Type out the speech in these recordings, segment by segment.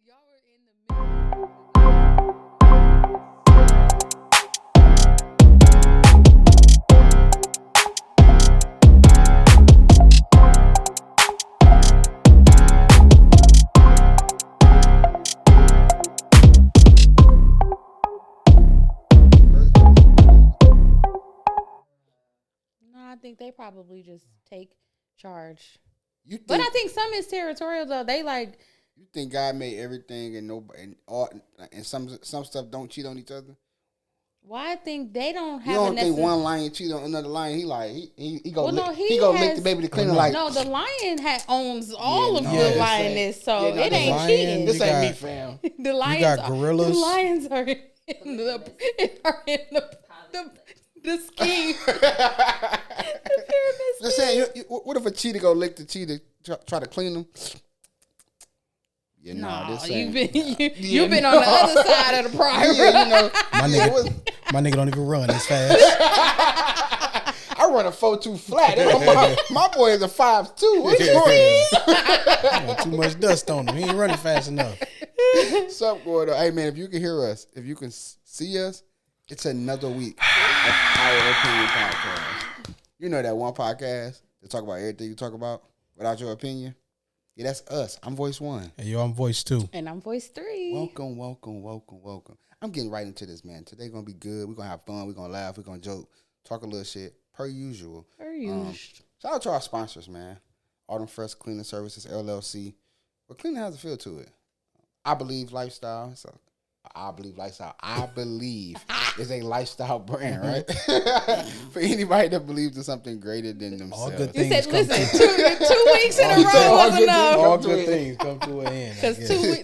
y'all were in the middle. No, I think they probably just take charge. But I think some is territorial though. They like. You think God made everything and nobody and some stuff don't cheat on each other? Well, I think they don't have. You don't think one lion cheat on another lion? He go lick the baby to clean like. No, the lion owns all of the lioness, so it ain't cheating. This ain't me, fam. The lions. You got gorillas. The lions are in the scheme. The pyramid scheme. Just saying. What if a cheetah go lick the cheetah try to clean them? Yeah, you've been on the other side of the prior. Yeah, my nigga don't even run as fast. I run a 4.2 flat. My boy is a 5.2. What you doing? Too much dust on him. He ain't running fast enough. What's up, Gordo? Hey, man, if you can hear us, if you can see us, it's another week of Our Opinion Podcast. You know that one podcast that talk about everything you talk about without your opinion? Yeah, that's us. I'm voice 1. Hey, yo, I'm voice 2. And I'm voice 3. Welcome. I'm getting right into this, man. Today gonna be good. We're gonna have fun. We're gonna laugh. We're gonna joke, talk a little shit, per usual. Shout out to our sponsors, man. Autumn Fresh Cleaning Services, LLC. But cleaning has a feel to it. I believe lifestyle. I believe is a lifestyle brand, right? For anybody that believes in something greater than themselves. All good things. You said, listen, 2 weeks in a row was enough. All good things come to an end. Because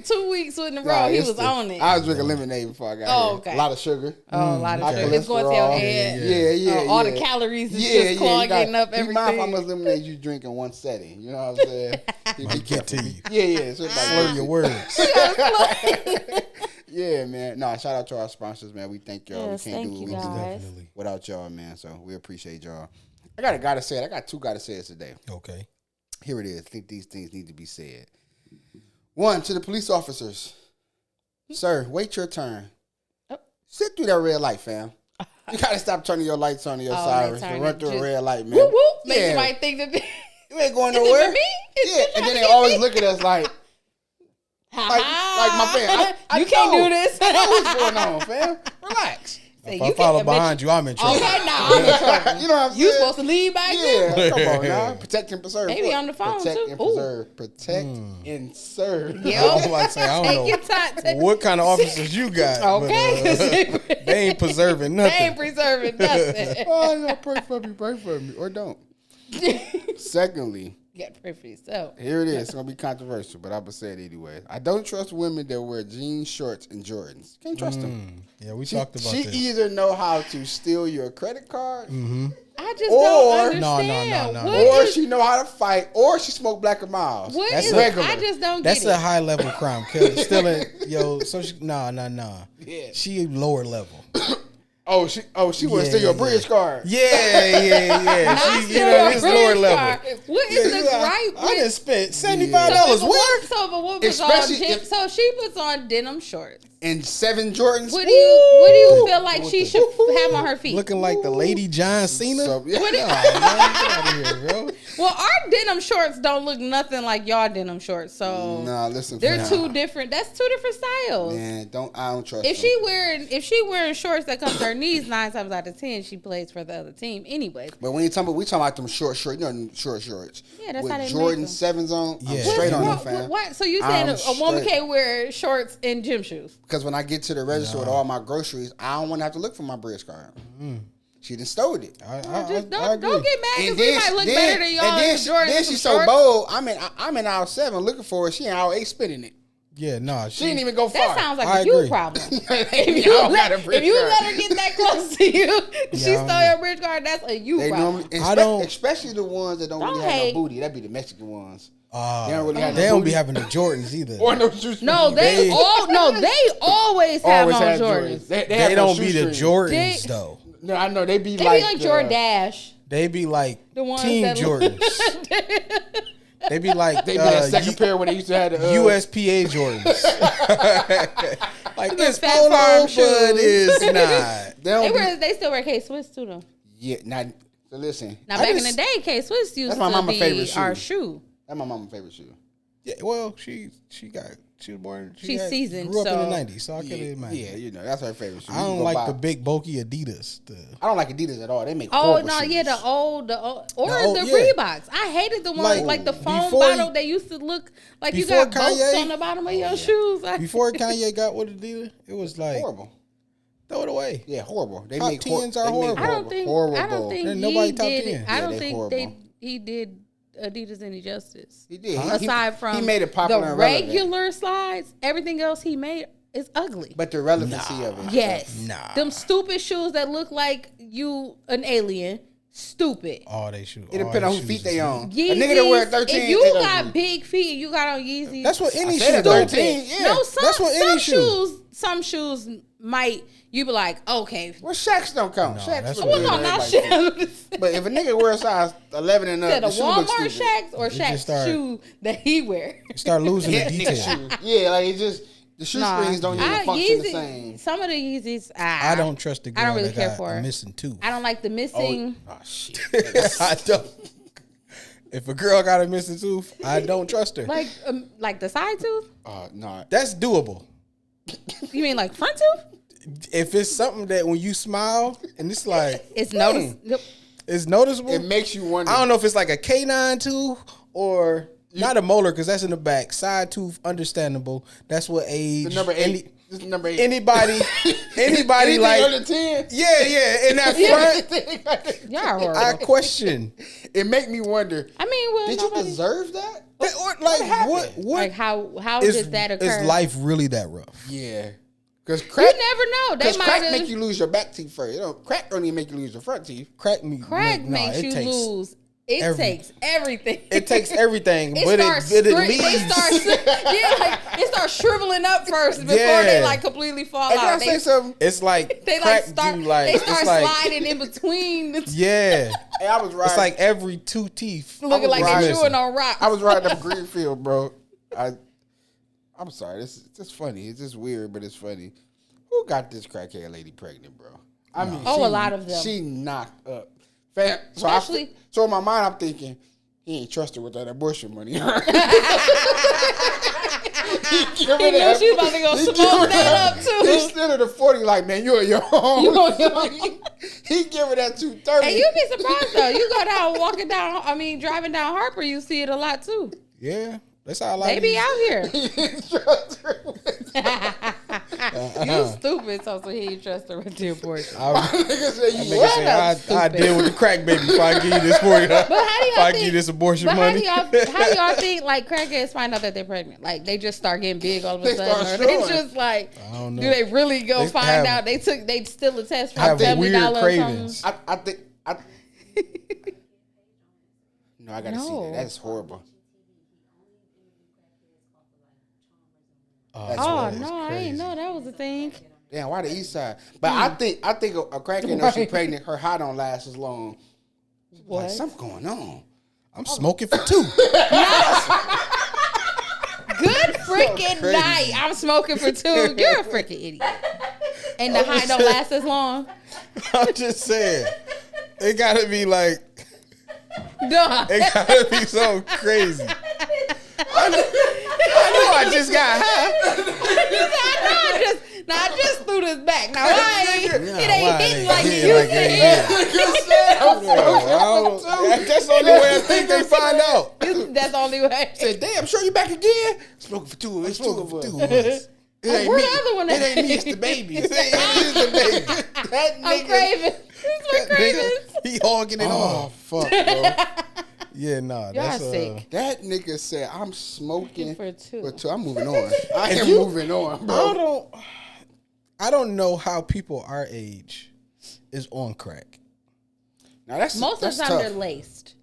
2 weeks in a row, he was on it. I was drinking lemonade before I got here. Okay. A lot of sugar. A lot of sugar. It's going to your head. Yeah. All the calories is just clogging up everything. Be mindful how much lemonade you drink in one setting. You know what I'm saying? Might get to you. Yeah. So slur your words. Yeah, man. No, shout out to our sponsors, man. We thank y'all. Yes, we can't do what we do without y'all, man. So we appreciate y'all. I got a guy to say it. I got 2 guys to say it today. Okay. Here it is. I think these things need to be said. 1, to the police officers. Sir, wait your turn. Oh. Sit through that red light, fam. You got to stop turning your lights on and your sirens to run through a red light, man. Whoop, whoop. Make somebody think that you ain't going nowhere. Yeah, and then they always look at us like my fam. I you can't do this. I know what's going on, fam. Relax. If I follow behind you, I'm in trouble. Okay, I'm in trouble. You know what I'm saying? You supposed to lead back there? Yeah, come on now. Protect and preserve. Maybe on the phone, Protect too. and preserve. Protect and serve. Yep. I was about to say, I don't know what kind of officers you got. Okay. But, they ain't preserving nothing. They ain't preserving nothing. Oh, pray for me. Or don't. Secondly, You got to pray for yourself. here it is. It's going to be controversial, but I'm going to say it anyway. I don't trust women that wear jeans, shorts, and Jordans. Can't trust them. Yeah, we talked about this. She either know how to steal your credit card, I just don't No. understand. or she know how to fight, or she smoke Black and Miles. That's regular. I just don't That's get it. a high level crime. Stealing, so she, nah. Yeah. She lower level. Oh, she want to steal your bridge card. Yeah. Not She, it's lower level. card. What is the gripe I with? done spent $75 What? So if a woman puts on, Especially if- so she puts on denim shorts. And 7 Jordans. What do you feel like she should have on her feet? Looking like the Lady John Cena. So, yeah. What do you- Get out of here, bro. Well, our denim shorts don't look nothing like y'all denim shorts. So Nah, listen. they're two different. That's 2 different styles. Man, I don't trust. If she wearing shorts that come to her knees, 9 times out of 10 she plays for the other team anyway. But when we talking about them short, you know, them short shorts. Yeah, that's with how they Jordan make them. 7s on. I'm Yeah. straight on them, What? fam. What? So you saying I'm a woman straight. can't wear shorts and gym shoes? Because when I get to the register with all my groceries, I don't want to have to look for my bridge card. She done stole it. Just I agree. don't get mad because we might look better than y'all. And in Jordans then and she's some so shorts. bold. I'm in aisle 7 looking for her. She in aisle 8 spitting it. Yeah, nah. She didn't even go far. That sounds like I a you agree. problem. If If you let her get that close to you, she stole your bridge card. That's a you They problem. normally, especially the ones that don't really have hate. no booty. That'd be the Mexican ones. They They don't be having the Jordans either. Or no shoes. No, they always have on Jordans. They don't be the Jordans though. No, I know they be They like be like Jordan Dash. They be like The ones Team that Jordans. They be like that second pair when they used to have the USPA Jordans. Like it's Fat polo, Farm but shoes. it's not. They still wear K-Swiss too though. Yeah, not. So listen. Now back in the day, K-Swiss used my to mama's be favorite shoe. our shoe. That's my mama's favorite shoe. Yeah, well, she was born. She's seasoned. Grew up so. in the '90s, so I can't imagine. Yeah, you know that's her favorite shoe. I don't like the big bulky Adidas. I don't like Adidas at all. They make Oh horrible no, shoes. yeah, the old yeah. Reeboks. I hated the ones like the foam before bottle. They used to look like you got boats on the bottom of your shoes. Before Kanye got with Adidas, it was like horrible. Throw it away. Yeah, horrible. They Top make 10s are horrible. I don't think Ain't nobody he top did 10. it. I don't horrible. think he did Adidas any justice. He did. Aside from he made it popular the and relevant. regular slides, everything else he made is ugly. But the relevancy of it. Yes. Nah. Them stupid shoes that look like you an alien. Stupid. All they shoes. It depends on whose feet they on. Yeezys, A nigga that wear 13. if you got big feet and you got on Yeezys, That's what any said shoe. it, does. 13. Yeah. No, That's what any shoe. Some shoes might you be like, okay. Well, Shaqs don't count. No, Shaqs that's look what- good Well, on no, not everybody's feet. Shaq. But if a nigga wears size 11 and up, Said a the shoe looks Walmart stupid. Shaqs or just Shaq's start- shoe that he wear. Start losing the Yeah, nigga detail. shoe. Yeah, like it just the shoe springs don't even function the same. Some of the Yeezys, I don't trust the girl I don't really that care got for a it. missing tooth. I don't like the missing. Oh shit. I don't. If a girl got a missing tooth, I don't trust her. Like the side tooth. No. That's doable. You mean like front tooth? If it's something that when you smile and it's like It's notice. it's noticeable. It makes you wonder. I don't know if it's like a canine tooth or not a molar because that's in the back. Side tooth, understandable. That's what age. The number 8. This is number 8. Anybody Anything like under 10. yeah, in that front. Y'all are horrible. I question. It make me wonder. I mean, well, Did you deserve that? Or like happened? what Like how is, does that occur? is life really that rough? Yeah. Because You crack. never know. They Because might crack have. make you lose your back teeth first. You know, crack don't even make you lose your front teeth. Crack makes it you lose. It takes everything. It takes everything, It but starts it they leaves. start it starts shriveling up first before they like completely fall Hey, can I out. say something? It's like They crack start do like they start it's like sliding in between the yeah. Hey, I was riding. It's like every 2 teeth. looking like riding- they're chewing on rocks. I was riding up Greenfield, bro. I'm sorry. This is just funny. It's just weird, but it's funny. Who got this crackhead lady pregnant, bro? I mean, a lot of them. She knocked up. Fam, so in my mind, I'm thinking he ain't trusted with that abortion money. He He knew she was about to go smoke that up too. He slid her to 40 like, man, you at your home. He give her that 230. And you'd be surprised though. You go down, driving down Harper, you see it a lot too. Yeah, that's how I like They be out here. Trust her with You stupid, so he ain't trust her with the abortion. Nigga say you what? I deal with the crack baby if I give you this for you. But how do y'all think? this abortion But money. how do y'all think like crackheads find out that they're pregnant? Like they just start getting big all of a They sudden, start or they showing. just like I don't know. do they really go They find have- out? They still a test for have $70 weird or something. cravings. I think. No, I gotta see No. that. That's horrible. Oh, That's Oh horrible. no, I ain't know that was a thing. Damn, why the east side? But I think a crackhead knows she's pregnant. Her high don't last as long. What? Like, something going on. I'm smoking for 2. Good freaking crazy. night. I'm smoking for 2. You're a freaking idiot. And the high don't last as long. I'm just saying. It gotta be like Duh. it gotta be so crazy. I know I just got high. I just threw this back. Now why ain't it ain't hitting like hit you like said. That's the only way I think they find out. That's the only way. Said, damn, sure you back again? Smoking for 2. It's 2 of us. It ain't Where me. the other one It at? ain't me. It's the baby. It's the baby. That I'm nigga. craving. This is my cravings. He hogging it Oh off. fuck, bro. Yeah, nah. Y'all That's sick. That nigga said, I'm smoking For two. for 2. I'm moving on. I am moving on, bro. I don't know how people our age is on crack. Now that's Most of the time tough. they're laced.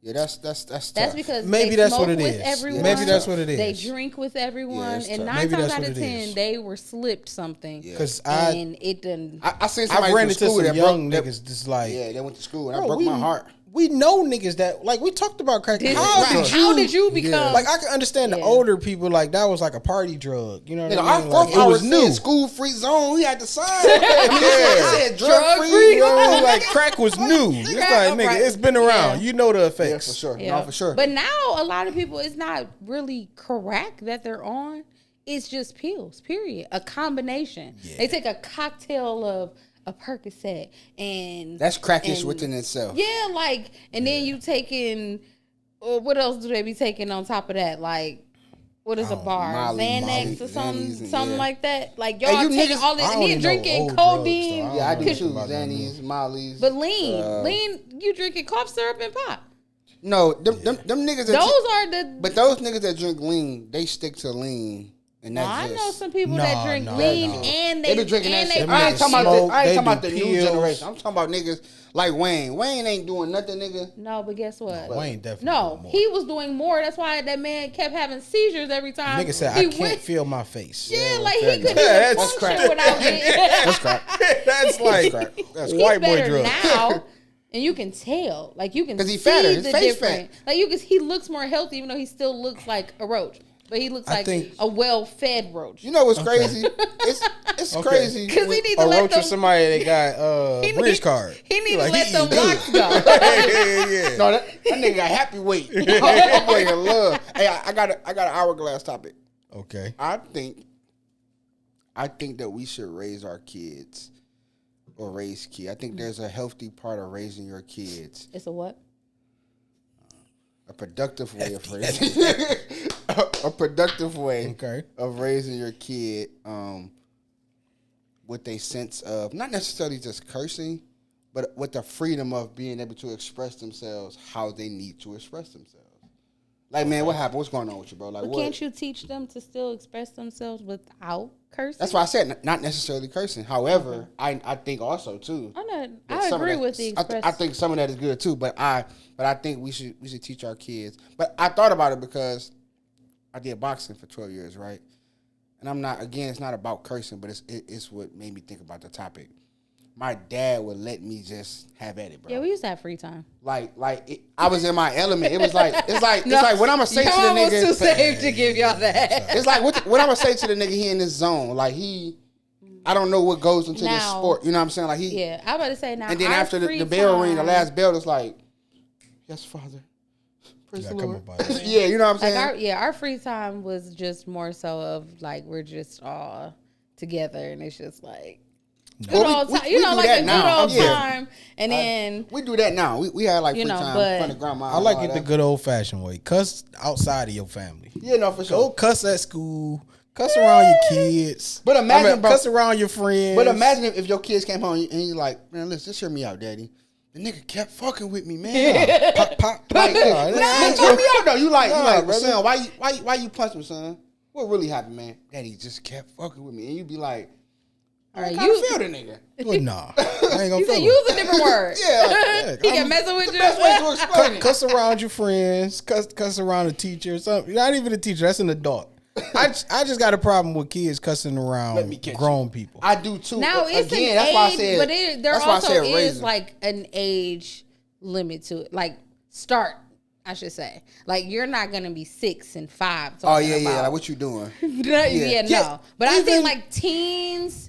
Yeah, that's tough. That's because Maybe they that's smoke what it with is. everyone. Maybe that's what it is. They drink with everyone, it's and tough. 9 Maybe times that's out what of it 10, is. they were slipped something, Because and it didn't. I seen somebody I've ran from into school some that young broke. niggas just like, Yeah, they went to school and I bro, broke my heart. we know niggas that like we talked about crack. How did you become? Like I can understand the older people like that was like a party drug. You know what I mean? Like, it was new. School free zone. We had to sign. It said drug free. You know, like crack was new. It's like nigga, it's been around. You know the effects. Yeah, for sure. Yeah. No, for sure. But now a lot of people, it's not really crack that they're on. It's just pills. Period. A combination. Yeah. They take a cocktail of a Percocet and that's crackish within itself. Yeah, like, and then you taking, what else do they be taking on top of that? Like, what is a bar? Xanax or something like that. Like y'all taking all this and then drinking codeine. Yeah, I do too. Xannies, Molly's. But lean, you drinking cough syrup and pop. No, them niggas. But those niggas that drink lean, they stick to lean. And that's I know some people that drink lean and they be drinking that shit. I ain't talking about the new generation. I'm talking about niggas like Wayne. Wayne ain't doing nothing, nigga. No, but guess what? Wayne definitely. No, he was doing more. That's why that man kept having seizures every time. Nigga said, I can't feel my face. Yeah, like he couldn't even function without it. That's crap. That's like that's white boy drug. Now. And you can tell, like you can see fatter. His the face difference. Like he looks more healthy, even though he still looks like a roach. But he looks like a well-fed roach. You know what's crazy? It's crazy. Because he need to let them. Roach or somebody that got bridge card. He need to let them blocks go. Yeah. No, that nigga got happy weight. I'm waiting love. Hey, I got an hourglass topic. Okay. I think that we should raise our kids or raise kids. I think there's a healthy part of raising your kids. It's a what? A productive way of raising a productive way of raising your kid with a sense of not necessarily just cursing, but with the freedom of being able to express themselves how they need to express themselves. Like, man, what happened? What's going on with you, bro? Like, but can't you teach them to still express themselves without cursing? That's why I said not necessarily cursing. However, I think also too. I agree with the express. I think some of that is good too, but I think we should teach our kids. But I thought about it because I did boxing for 12 years, right? And I'm not, again, it's not about cursing, but it's what made me think about the topic. My dad would let me just have at it, bro. Yeah, we used to have free time. I was in my element. It's like what I'm gonna say to the nigga. You're too safe to give y'all that. It's like what I'm gonna say to the nigga. He in this zone, like I don't know what goes into this sport. You know what I'm saying? Like yeah, I'm about to say now. And then after the bell ring, the last bell is like, yes, Father. Praise the Lord. Yeah, you know what I'm saying? Our free time was just more so of like we're just all together, and it's just like. Good old time, like a good old time, and then we do that now. We had like free time in front of grandma. I like it the good old fashioned way. Cuss outside of your family. Yeah, no, for sure. Go cuss at school. Cuss around your kids. But imagine, cuss around your friends. But imagine if your kids came home and you're like, man, listen, just hear me out, daddy. The nigga kept fucking with me, man. Pop. Like, hear me out though. You like, son, why you punch him, son? What really happened, man? Daddy just kept fucking with me, and you be like. All right, you feel the nigga. Well, nah. I ain't gonna feel use a different word. Yeah. He can messing with you. Best way to explain it. Cuss around your friends. Cuss around a teacher or something. Not even a teacher. That's an adult. I just got a problem with kids cussing around grown people. I do too. Now it's an that's age, why I said, but there also is like an age limit to it. Like start. I should say, like you're not gonna be 6 and 5. Oh yeah. Like what you doing? No. But I think like teens.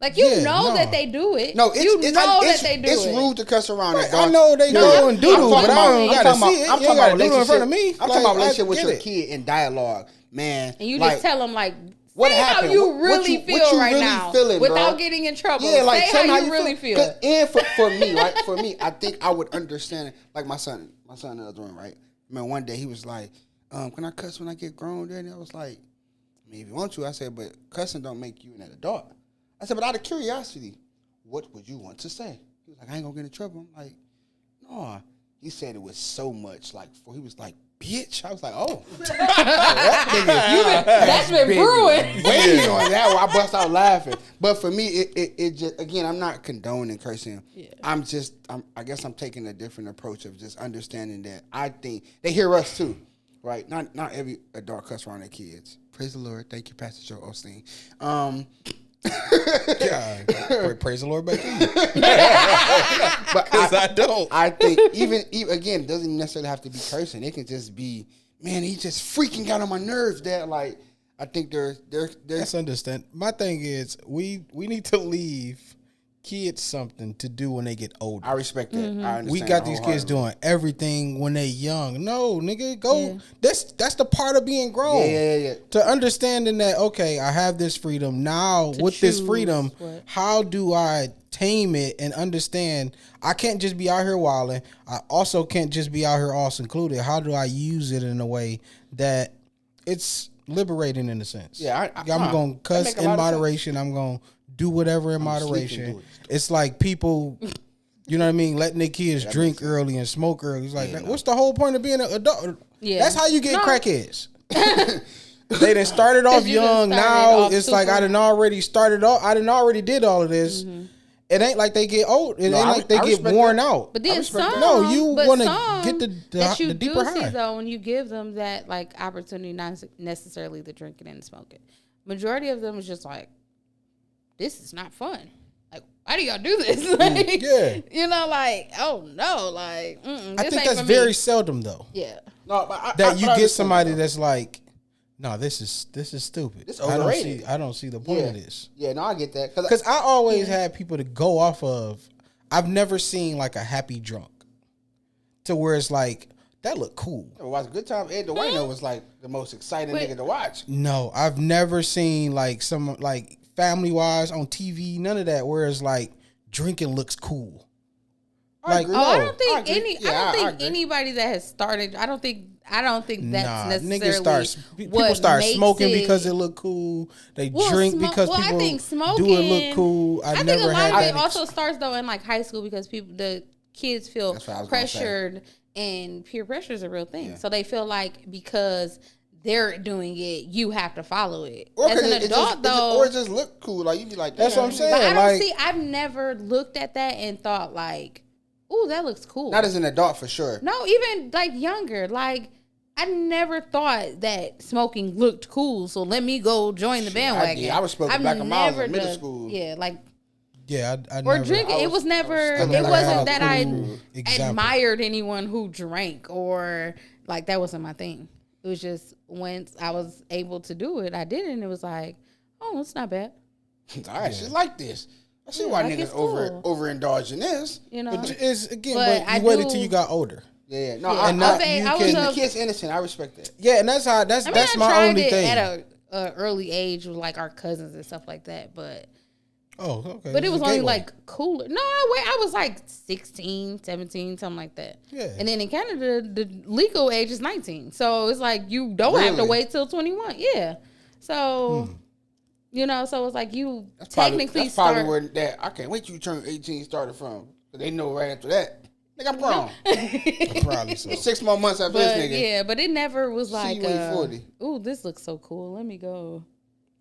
Like that they do it. No, that they do it. It's rude to cuss around. Right, I know they doing doo-doo, but I don't gotta see it. I'm talking about relationship in front of me. I'm talking about relationship with your kid in dialogue, man. And you just tell them like, what say happened? how you really feel right now, without bro. getting in trouble. Yeah, like say how you really feel. And for me, right? For me, I think I would understand it. Like my son in the other room, right? Man, one day he was like, "Can I cuss when I get grown?" Daddy, I was like, "I mean, if you want to," I said, "But cussing don't make you an adult." I said, but out of curiosity, what would you want to say? He was like, I ain't gonna get in trouble. I'm like, no. He said it with so much, like, he was like, bitch. I was like, oh. That's been brewing. Waiting on that one. I bust out laughing. But for me, it just, again, I'm not condoning cursing. Yeah. I guess I'm taking a different approach of just understanding that I think, they hear us too, right? Not every adult cuss around their kids. Praise the Lord. Thank you, Pastor Joe Osteen. God, praise the Lord back to you. But I don't. I think even again, it doesn't necessarily have to be cursing. It can just be, man, he just freaking got on my nerves. That like, I think they're. That's understand. My thing is, we need to leave kids something to do when they get older. I respect that. Mm-hmm. I understand. We got these kids doing everything when they young. No, nigga, go. Yeah. That's the part of being grown. Yeah. To understanding that, okay, I have this freedom now. With this freedom, how do I tame it and understand? I can't just be out here wilding. I also can't just be out here all secluded. How do I use it in a way that it's liberating in a sense? Yeah, I'm going to cuss in moderation. I'm going to do whatever in moderation. It's like people, you know what I mean, letting their kids drink early and smoke early. It's like, what's the whole point of being an adult? Yeah. That's how you get crackheads. They done started off young. Now it's like I done already did all of this. Mm-hmm. It ain't like they get old. It ain't like they get worn out. But then you want to get the deeper high. Though, when you give them that like opportunity, not necessarily the drinking and the smoking, majority of them is just like, this is not fun. Like, why do y'all do this? Like, you know, like, oh no, like, I think that's very seldom though. Yeah. No, but you get somebody that's like, no, this is stupid. It's overrated. I don't see the point of this. Yeah, no, I get that. Because I always had people to go off of. I've never seen like a happy drunk to where it's like, that looked cool. It was a good time. Ed DeWayno was like the most exciting nigga to watch. No, I've never seen like some like family wise on TV, none of that. Whereas like drinking looks cool. I don't think anybody that has started. I don't think that's necessarily people start smoking because it look cool. They drink because people do it look cool. I think a lot of it also starts though in like high school because the kids feel pressured and peer pressure is a real thing. Yeah. So they feel like because they're doing it, you have to follow it. As an adult, or it just look cool. Like you be like, that's what I'm saying. But I don't I've never looked at that and thought like, ooh, that looks cool. Not as an adult for sure. No, even like younger. Like I never thought that smoking looked cool. So let me go join the bandwagon. I was smoking Black and Miles in middle school. Yeah, like. Yeah, I or never, drinking. It was never. It wasn't that I admired anyone who drank or like that wasn't my thing. It was just once I was able to do it, I did it, and it was like, oh, it's not bad. All right, she's like this. I see why niggas overindulge in this. You know, but you waited till you got older. Yeah, no, the kid's innocent. I respect that. Yeah, and that's my only thing. At a early age with like our cousins and stuff like that, but. Oh, okay. But it was only like cooler. No, I was like 16, 17, something like that. Yeah. And then in Canada, the legal age is 19. So it's like you don't have to wait till 21. Yeah. So, you know, so it's like you technically start. That's probably where I can't wait till you turn 18 started from. Because they know right after that. Nigga, I'm grown. Probably so. 6 more months after this nigga. Yeah, but it never was like, 40. Ooh, this looks so cool. Let me go.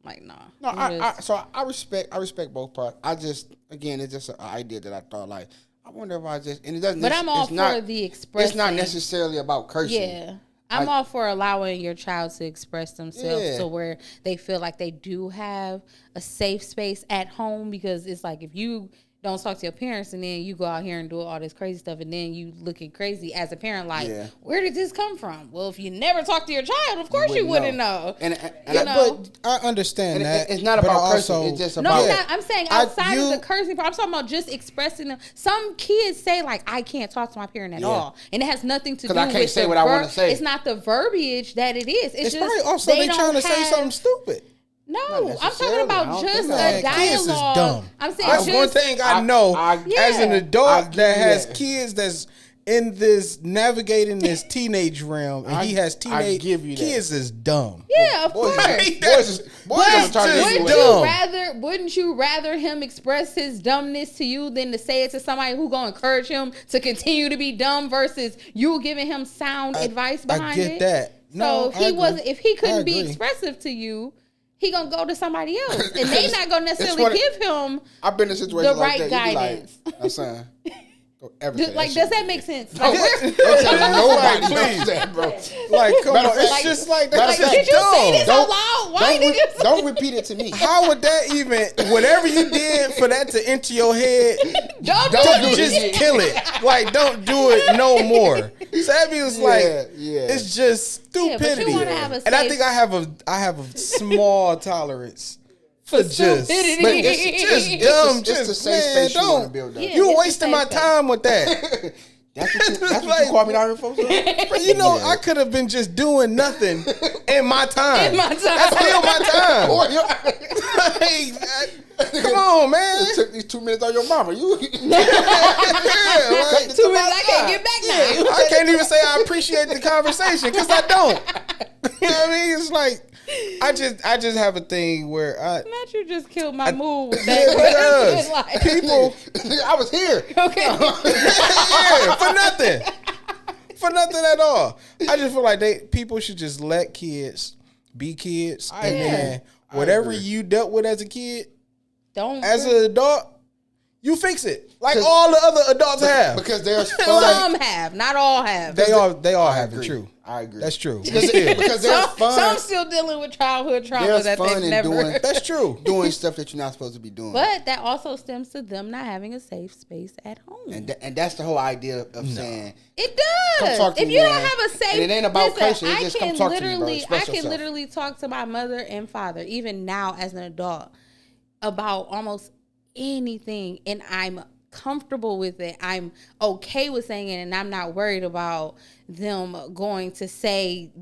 Like, nah. No, I respect both parts. I just, again, it's just an idea that I thought, like, I wonder if I just, and it doesn't. But I'm all for the expression. It's not necessarily about cursing. Yeah. I'm all for allowing your child to express themselves so where they feel like they do have a safe space at home, because it's like if you don't talk to your parents and then you go out here and do all this crazy stuff and then you looking crazy as a parent, like, where did this come from? Well, if you never talk to your child, of course you wouldn't know. But I understand that. It's not about cursing. It's just about... No, I'm saying outside of the cursing part. I'm talking about just expressing them. Some kids say, like, I can't talk to my parent at all. And it has nothing to do with I can't say what I want to say. It's not the verbiage that it is. It's just probably also they trying to say something stupid. No, I'm talking about just a dialogue. Kids is dumb. I'm saying that's one thing I know as an adult that has kids that's in this navigating this teenage realm, and he has teenage kids is dumb. Yeah, of course. Wouldn't you rather him express his dumbness to you than to say it to somebody who gonna encourage him to continue to be dumb versus you giving him sound advice behind it? I get that. No, so if he couldn't be expressive to you, he gonna go to somebody else, and they not gonna necessarily give him I've been in a situation the right guidance. Like, son, Like, does that make sense? Like, nobody does that, bro. Like, come on, it's just like that. Did you say this out loud? Why did you? Don't repeat it to me. How would that even? Whatever you did for that to enter your head, don't just kill it. Like, don't do it no more. So that means it's just stupidity. And I think I have a small tolerance. For just dumb, just the safe space you want to build up. You wasting my time with that. That's what you call me down here for. I could have been just doing nothing in my time. That's still my time. Come on, man. It took these 2 minutes on your mama. 2 minutes, I can't get back now. I can't even say I appreciate the conversation because I don't. You know what I mean? It's like I just have a thing where not you just killed my mood with that. Like, people, I was here. Okay. For nothing at all. I just feel like people should just let kids be kids, and then whatever you dealt with as a kid, as an adult, you fix it like all the other adults have. Because there's some have, not all have. They all have it. True. I agree. That's true. Because there's fun. Some still dealing with childhood trauma that they've never. That's true. Doing stuff that you're not supposed to be doing. But that also stems to them not having a safe space at home. And that's the whole idea of saying it does. If you don't have a safe, and it ain't about cursing. It just come talk to me, bro. I can literally talk to my mother and father, even now as an adult, about almost anything, and I'm comfortable with it. I'm okay with saying it, and I'm not worried about them going to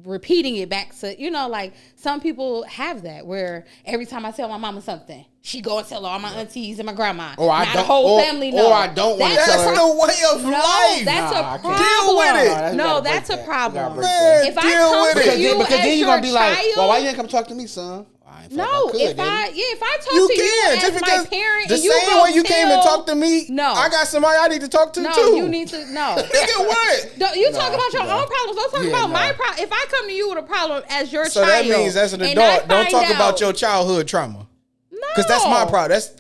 repeating it back to, like some people have that where every time I tell my mama something, she go and tell all my aunties and my grandma. Or I don't, the whole family know. Or I don't want to tell her. That's the way of life. That's a problem. Deal with it. No, that's a problem. Man, if I come to you because then you're gonna be like, well, why you ain't come talk to me, son? No, if I talk to you as my parent, the same way you came and talked to me, I got somebody I need to talk to too. No, you need to Nigga, what? You talk about your own problems. Don't talk about my problem. If I come to you with a problem as your child, so that means as an adult, don't talk about your childhood trauma. No, because that's my problem. That's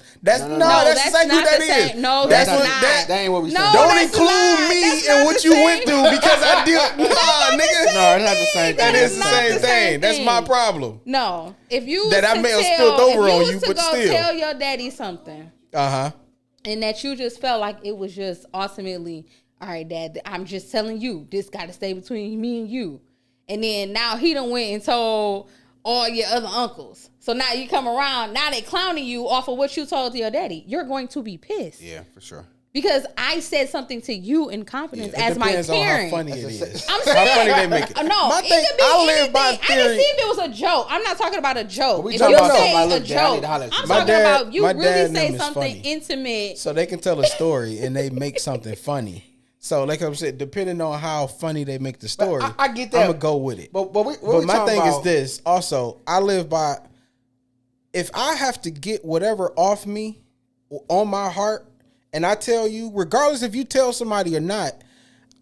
exactly what that is. No, that's not. That ain't what we said. Don't include me in what you went through because I did. Nigga. No, it's not the same thing. That is the same thing. That's my problem. No, if you that I may have spilled over on you, but still tell your daddy something. And that you just felt like it was just ultimately, all right, Dad, I'm just telling you, this got to stay between me and you. And then now he done went and told all your other uncles. So now you come around, now they clowning you off of what you told your daddy. You're going to be pissed. Yeah, for sure. Because I said something to you in confidence as my parent. On how funny it is. I'm saying, how funny they make it. No, my thing, I live by theory. I can see if it was a joke. I'm not talking about a joke. If you say a joke, I'm talking about you really say something intimate. So they can tell a story and they make something funny. So, like I said, depending on how funny they make the story, I get that. I'm going to go with it. But my thing is this. Also, I live by, if I have to get whatever off me on my heart, and I tell you, regardless if you tell somebody or not,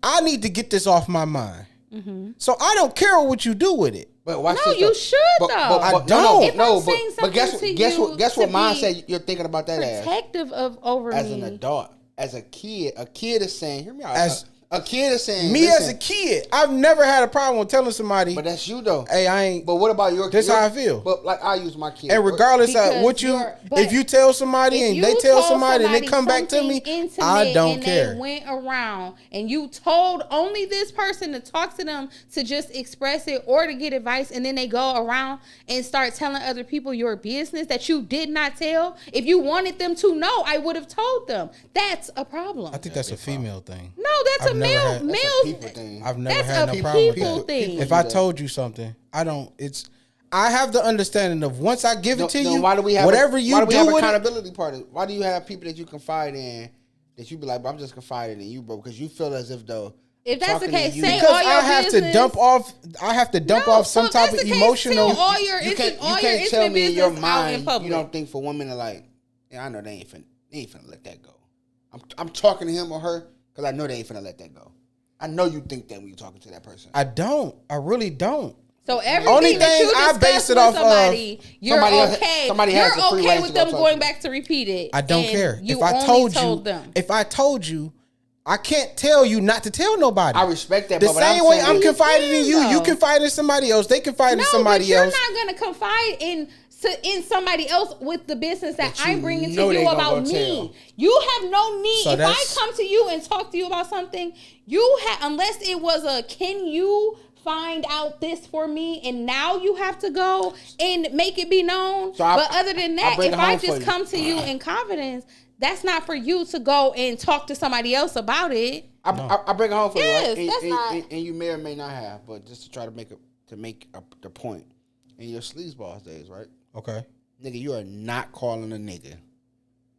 I need to get this off my mind. Mm-hmm. So I don't care what you do with it. But watch no, this, you should though. I don't. But guess what mine said you're thinking about that protective of over as me. An adult. As a kid is saying, hear me out. A kid is saying, me as a kid, I've never had a problem with telling somebody. But that's you though. Hey, I ain't. But what about your? That's how I feel. But like I use my kid. And regardless of what if you tell somebody and they tell somebody and they come back to me, I don't care. They went around and you told only this person to talk to them to just express it or to get advice, and then they go around and start telling other people your business that you did not tell. If you wanted them to know, I would have told them. That's a problem. I think that's a female thing. No, that's a male thing. I've never had no problem with that. Thing. If I told you something, I have the understanding of once I give it to you, why do we have whatever you do with accountability party? Why do you have people that you confide in that you be like, I'm just confiding in you, bro, because you feel as if though. If that's the case, say because all your I have business. I have to dump off some type of emotional. You can't tell me in your mind you don't think for women to like, yeah, I know they ain't finna let that go. I'm talking to him or her because I know they ain't finna let that go. I know you think that when you're talking to that person. I don't. I really don't. So everything that you discuss with somebody, you're okay. You're okay with them going back to repeat it. I don't care. If I told you, I can't tell you not to tell nobody. I respect that. The same way I'm confiding in you, you confide in somebody else. They confide in somebody else. You're not gonna confide in somebody else with the business that I'm bringing to you about me. You have no need. So if I come to you and talk to you about something, you have, unless it was can you find out this for me, and now you have to go and make it be known. But other than that, if I just come to you in confidence, that's not for you to go and talk to somebody else about it. I bring it home for you, right? That's not. And you may or may not have, but just to try to make the point. In your sleazeball days, right? Okay. Nigga, you are not calling a nigga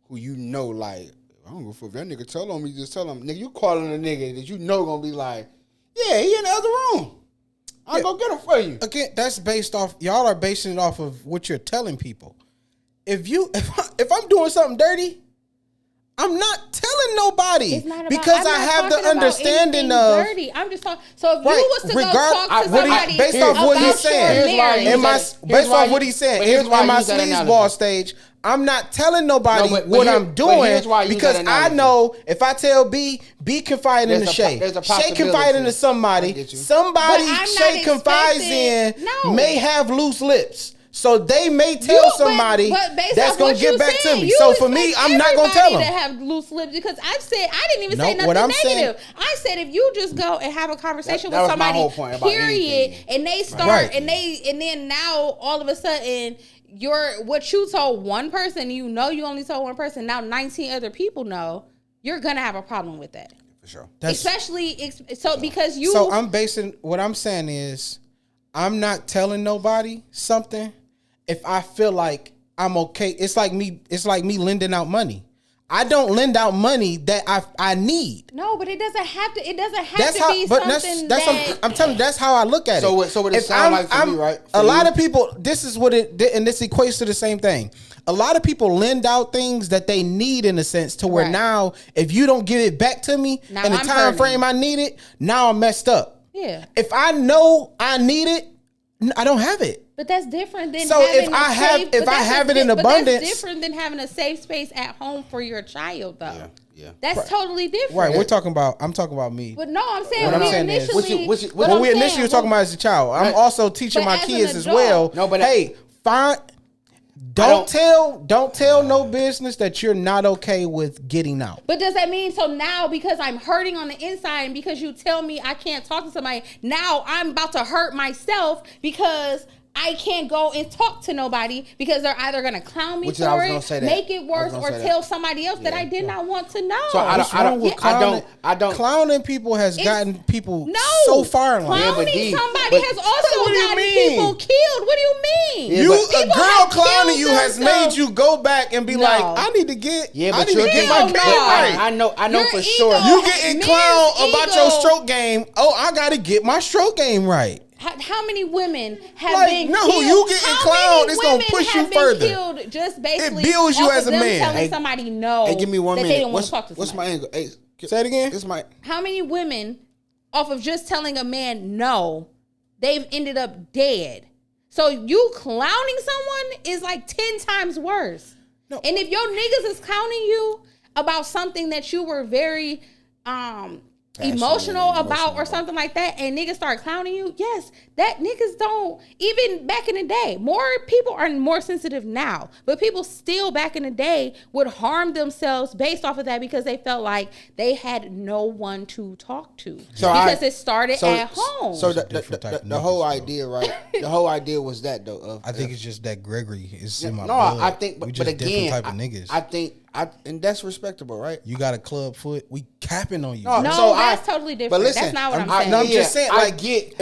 who you know, like, I don't go for if that nigga tell on me, just tell him. Nigga, you calling a nigga that you know gonna be like, yeah, he in the other room. I'll go get him for you. Again, that's based off, y'all are basing it off of what you're telling people. If I'm doing something dirty, I'm not telling nobody because I have the understanding of. Dirty. I'm just talking. So if you was to go talk to somebody based off what he's saying, based off what he's saying, in my sleazeball stage, I'm not telling nobody what I'm doing because I know if I tell B confide into Shay. Shay confide into somebody. Somebody Shay confides in may have loose lips. So they may tell somebody that's going to get back to me. So for me, I'm not going to tell them. To have loose lips because I didn't even say nothing negative. I said if you just go and have a conversation with somebody, period, and they start and then now all of a sudden what you told one person, you only told one person, now 19 other people know, you're going to have a problem with that. For sure. Because you. So I'm basing, what I'm saying is, I'm not telling nobody something if I feel like I'm okay. It's like me lending out money. I don't lend out money that I need. No, but it doesn't have to. It doesn't have to be something that I'm telling you, that's how I look at it. So what it sound like for me, right? A lot of people. This is what it, and this equates to the same thing. A lot of people lend out things that they need in a sense to where now, if you don't give it back to me in the time frame I need it, now I'm messed up. Yeah. If I know I need it, I don't have it. But that's different than if I have it in abundance. That's different than having a safe space at home for your child, though. Yeah. That's totally different. Right. I'm talking about me. But no, I'm saying what initially you were talking about as a child. I'm also teaching my kids as well. No, but hey, fine. Don't tell no business that you're not okay with getting out. But does that mean so now because I'm hurting on the inside and because you tell me I can't talk to somebody, now I'm about to hurt myself because I can't go and talk to nobody because they're either going to clown me for it, make it worse, or tell somebody else that I did not want to know. So I don't. Clowning people has gotten people so far in life. Clowning somebody has also gotten people killed. What do you mean? A girl clowning you has made you go back and be like, I need to get. Yeah, but you're getting my right. I know for sure. You getting clowned about your stroke game. Oh, I got to get my stroke game right. How many women have been killed? No, you getting clowned, it's going to push you further. Killed just basically it builds you as a man. Telling somebody no. Hey, give me 1 minute. They didn't want to talk to what's my angle? Hey, say it again. How many women, off of just telling a man no, they've ended up dead? So you clowning someone is like 10 times worse. No. And if your niggas is clowning you about something that you were very emotional about or something like that, and niggas start clowning you, yes, that niggas don't, even back in the day, more people are more sensitive now, but people still back in the day would harm themselves based off of that because they felt like they had no one to talk to because it started at home. So the whole idea, right? The whole idea was that though. I think it's just that Gregory is in my blood. I think, but again, different type of niggas. I think. And that's respectable, right? You got a club foot. We capping on you. No, that's totally different. But listen, that's not what I'm saying. No, I'm just saying. I get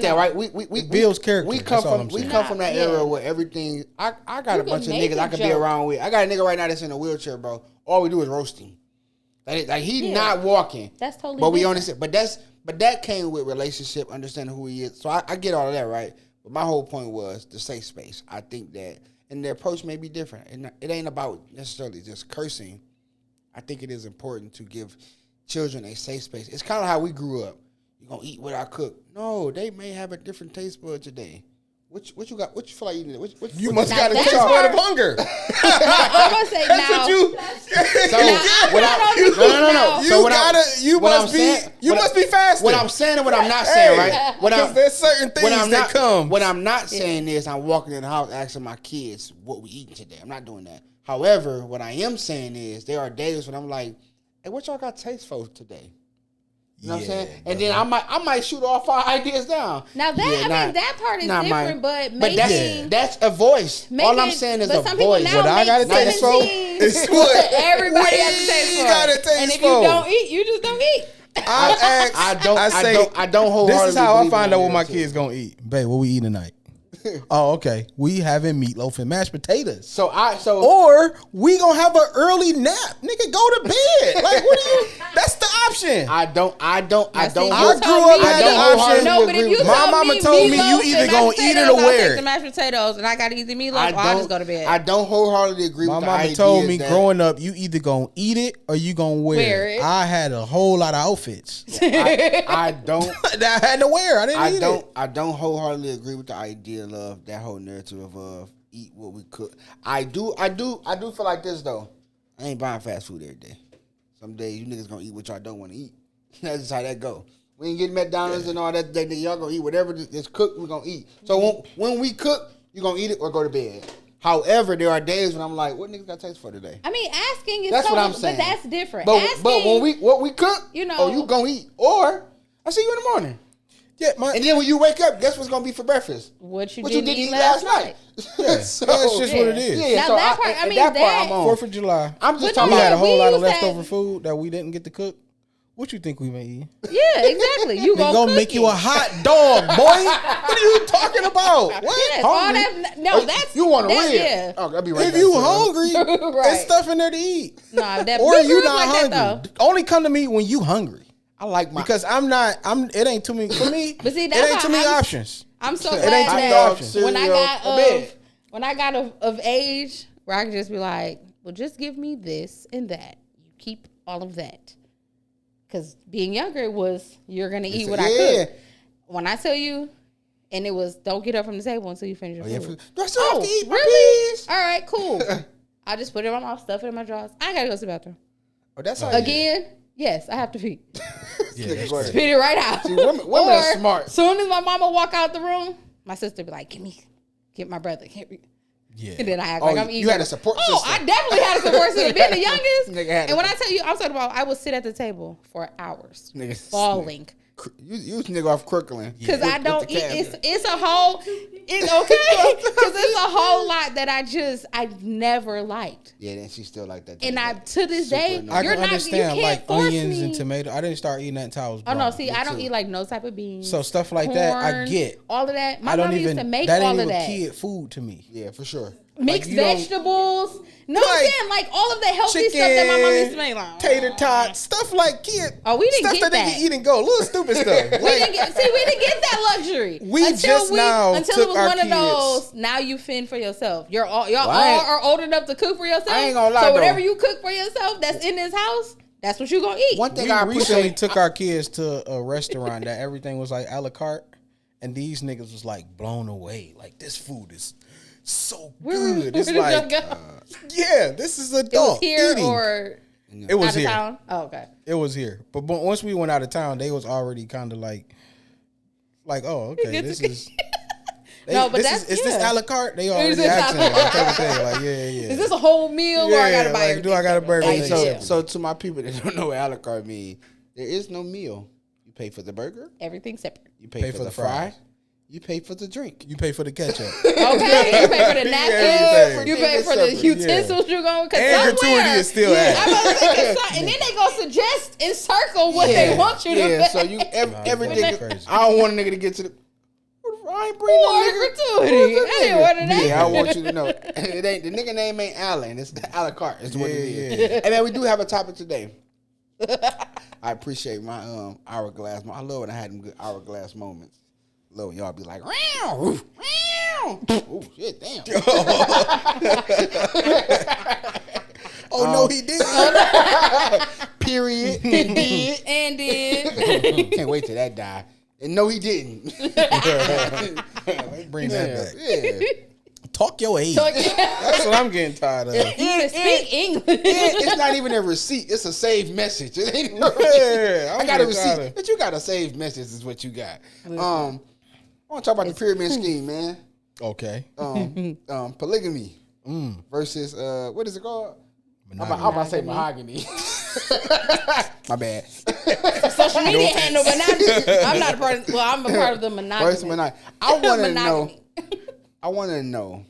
that, right? We builds character. We come from that era where everything. I got a bunch of niggas I could be around with. I got a nigga right now that's in a wheelchair, bro. All we do is roast him. Like he not walking. That's totally. But we understand. But that came with relationship, understanding who he is. So I get all of that, right? But my whole point was the safe space. I think that. And their approach may be different. And it ain't about necessarily just cursing. I think it is important to give children a safe space. It's kind of how we grew up. You're going to eat what I cook. No, they may have a different taste bud today. What you got? What you feel like eating? You must got a taste bud of hunger. I'm gonna say that's now. What you. So you must be fasting. What I'm saying and what I'm not saying, right? Because there's certain things that come. What I'm not saying is I'm walking in the house asking my kids what we eating today. I'm not doing that. However, what I am saying is there are days when I'm like, hey, what y'all got taste for today? You know what I'm saying? And then I might shoot all 5 ideas down. Now that part is different, but that's a voice. All I'm saying is a voice. What I gotta taste for is what everybody has to taste for. And if you don't eat, you just don't eat. I don't hold. This is how I find out what my kids gonna eat. Babe, what we eat tonight? Oh, okay. We having meatloaf and mashed potatoes. Or we gonna have an early nap. Nigga, go to bed. Like, what do you? That's the option. I grew up had the option. No, but if you my mama told me you either gonna eat it or wear it. The mashed potatoes, and I gotta eat the meatloaf. I'll just go to bed. I don't wholeheartedly agree with the idea. My mama told me growing up, you either gonna eat it or you gonna wear it. I had a whole lot of outfits. I don't. I had to wear. I didn't eat it. I don't wholeheartedly agree with the idea of that whole narrative of eat what we cook. I do feel like this though. I ain't buying fast food every day. Some days you niggas gonna eat what y'all don't want to eat. That's just how that go. We ain't getting McDonald's and all that. Y'all gonna eat whatever is cooked. We gonna eat. So when we cook, you gonna eat it or go to bed. However, there are days when I'm like, what niggas got taste for today? I mean, asking is what I'm saying. But that's different. But when we cook, you gonna eat or I see you in the morning. Yeah, and then when you wake up, guess what's gonna be for breakfast? What you didn't eat last night. Yeah. So that's just what it is. Yeah, now that part, I'm on. 4th of July. I'm just talking about. We had a about whole lot of leftover food that we didn't get to cook. What you think we may eat? Yeah, exactly. You gonna make you a hot dog, boy. What are you talking about? What? Yes, all that, that's you want to win. Yeah. Oh, I'll be right if you hungry, right. there's stuff in there to eat. Nah, that or you not like hungry. That, only come to me when you hungry. I like my because it ain't too many for me. But see, it ain't too many options. I'm so glad that when I got of age where I could just be like, well, just give me this and that. You keep all of that. Because being younger was you're gonna eat what I cook. When I tell you, and it was don't get up from the table until you finish your food. Do I still have to eat really? All right, cool. I just put it in my mouth, stuff it in my drawers. I gotta go to the bathroom. Oh, that's how again. Yes, I have to pee. Spit it right out. See, women are smart. Soon as my mama walk out the room, my sister be like, get my brother. Yeah. And then I act like I'm eating. You had a support system. Oh, I definitely had a support system. Being the youngest. And when I tell you, I'm talking about, I would sit at the table for hours, falling. You nigga off Kirkland. Because I don't eat. It's a whole. It's okay. Because it's a whole lot that I've never liked. Yeah, then she's still like that. And to this day, I can understand you can't like force onions me. and tomato. I didn't start eating that until I was grown. Oh no, see, I don't eat like no type of beans. So stuff like that, I get. All of that. My mom used to make all of that. That ain't even kid food to me. Yeah, for sure. Mixed vegetables. No, I'm saying like all of the healthy stuff that my mom used to make. Like, tater tots, stuff like kid. Oh, we didn't get that. Stuff that they can eat and go. Little stupid stuff. We didn't get that luxury. Until it was one of those. Now you fend for yourself. Y'all all are old enough to cook for yourself. I ain't gonna lie. So whatever you cook for yourself, that's in this house. That's what you gonna eat. One thing we recently took our kids to a restaurant that everything was like a la carte, and these niggas was like blown away. Like this food is so good. It's like, this is adult here eating. Or it was out here. Of town? Oh, okay. It was here, but once we went out of town, they was already kind of like, oh, okay, this is. No, but is this a la carte? They already asking like, Is this a whole meal or I gotta buy? Do I gotta burger? So to my people that don't know what a la carte means, there is no meal. You pay for the burger. Everything separate. You pay for the fry. You pay for the drink. You pay for the ketchup. Okay. You pay for the napkins. You pay for the utensils you're going to and gratuity is still added. And then they going to suggest and circle what they want you to pay. Yeah, so you everything. I don't want a nigga to get to the. I ain't bringing no gratuity. I didn't want that. Yeah, I want you to know. It ain't the nigga name ain't Alan. It's the a la carte. It's what it is. Yeah. And then we do have a topic today. I appreciate my hourglass. I love when I had them good hourglass moments. Love when y'all be like, oh shit, damn. No, he did. Period. And did. Can't wait till that die. And no, he didn't. Bring that back. Yeah. Talk your age. That's what I'm getting tired of. Speak English. It's not even a receipt. It's a saved message. It ain't I got a receipt. But you got a saved message is what you got. I want to talk about the pyramid scheme, man. Okay. Polygamy versus, what is it called? I'm about to say mahogany. My bad. Social media handle, but I'm not a part of. Well, I'm a part of the monogamy. I want to know.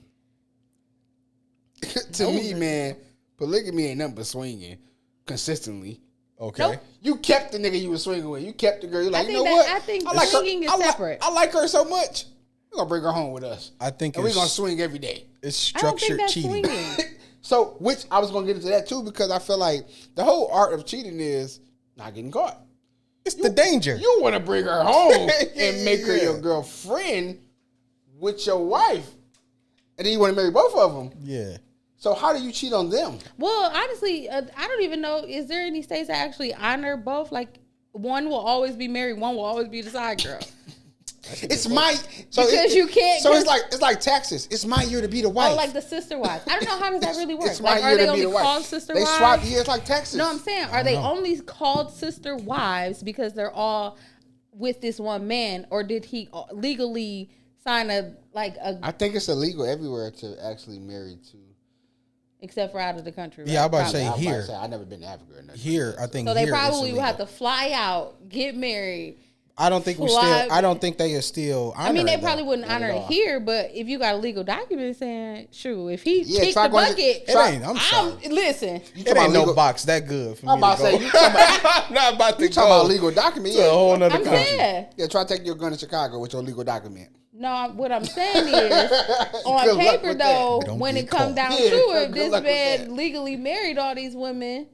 To me, man, polygamy ain't nothing but swinging consistently. Okay. Nope. You kept the nigga you was swinging with. You kept the girl. You're like, you know what? I think swinging is separate. I like her so much. We're going to bring her home with us. I think we're going to swing every day. It's structured cheating. So, which I was going to get into that too, because I feel like the whole art of cheating is not getting caught. It's the danger. You want to bring her home and make her your girlfriend with your wife. And then you want to marry both of them. Yeah. So how do you cheat on them? Well, honestly, I don't even know. Is there any states that actually honor both? Like, one will always be married, one will always be the side girl. It's my because you can't. So it's like taxes. It's my year to be the wife. Oh, like the sister wife. I don't know how does that really work. It's my year to be the wife. Called sister they wives? swap years like taxes. No, I'm saying, are they only called sister wives because they're all with this one man, or did he legally sign a? I think it's illegal everywhere to actually marry two. Except for out of the country. Right? Yeah, I'm about to say here. I've never been to Africa or nothing. Here, I think. So they probably would have to fly out, get married. I don't think I don't think they are still. I mean, they probably wouldn't honor it here, but if you got a legal document saying, "Sure, if he kicked the bucket," listen. It ain't no box that good for me. I'm about to say, I'm not about to talk about legal document. To a whole nother country. Yeah, try to take your gun to Chicago with your legal document. No, what I'm saying is, on paper though, when it comes down to it, this man legally married all these women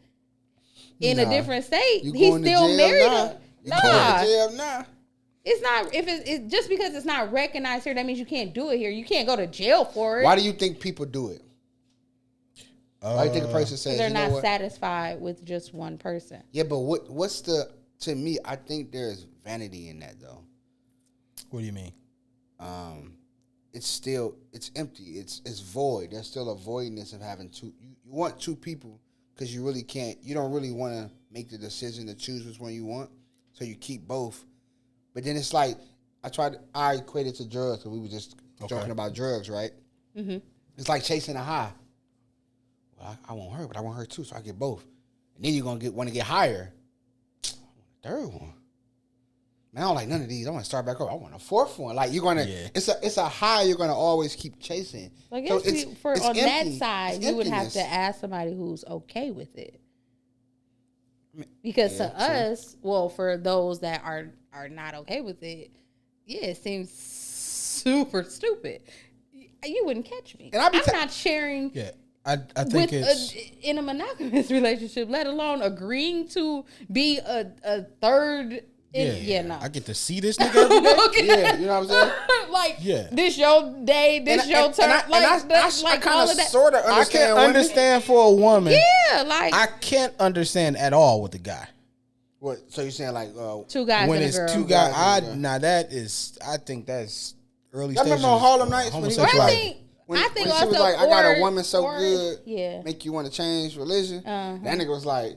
in a different state. He's still married them. Nah. It's not. If it's just because it's not recognized here, that means you can't do it here. You can't go to jail for it. Why do you think people do it? Why do you think a person says they're not satisfied with just one person? Yeah, but what's the? To me, I think there's vanity in that though. What do you mean? It's empty. It's void. There's still a voidness of having two. You want two people because you really can't. You don't really want to make the decision to choose which one you want, so you keep both. But then it's like I equate it to drugs because we were just talking about drugs, right? Mm-hmm. It's like chasing a high. Well, I want her, but I want her too, so I get both. And then you're gonna want to get higher. I want a third one. Man, I don't like none of these. I want to start back over. I want a fourth one. Like you're gonna, it's a high you're gonna always keep chasing. I guess on that side, you would have to ask somebody who's okay with it. Because to us, well, for those that are not okay with it, it seems super stupid. You wouldn't catch me. And I'm not sharing. Yeah. I think it's in a monogamous relationship, let alone agreeing to be a third. No. I get to see this nigga every day. Okay. Yeah, you know what I'm saying? This your day, this your turn. I kind of sort of understand. I can't understand for a woman. Yeah, I can't understand at all with the guy. What? So you're saying like two guys when and it's a girl. Two guys? I think that's early stages. I remember on Harlem Nights when I think she also was like, I got a woman so good, make you want to change religion. Uh-huh. That nigga was like,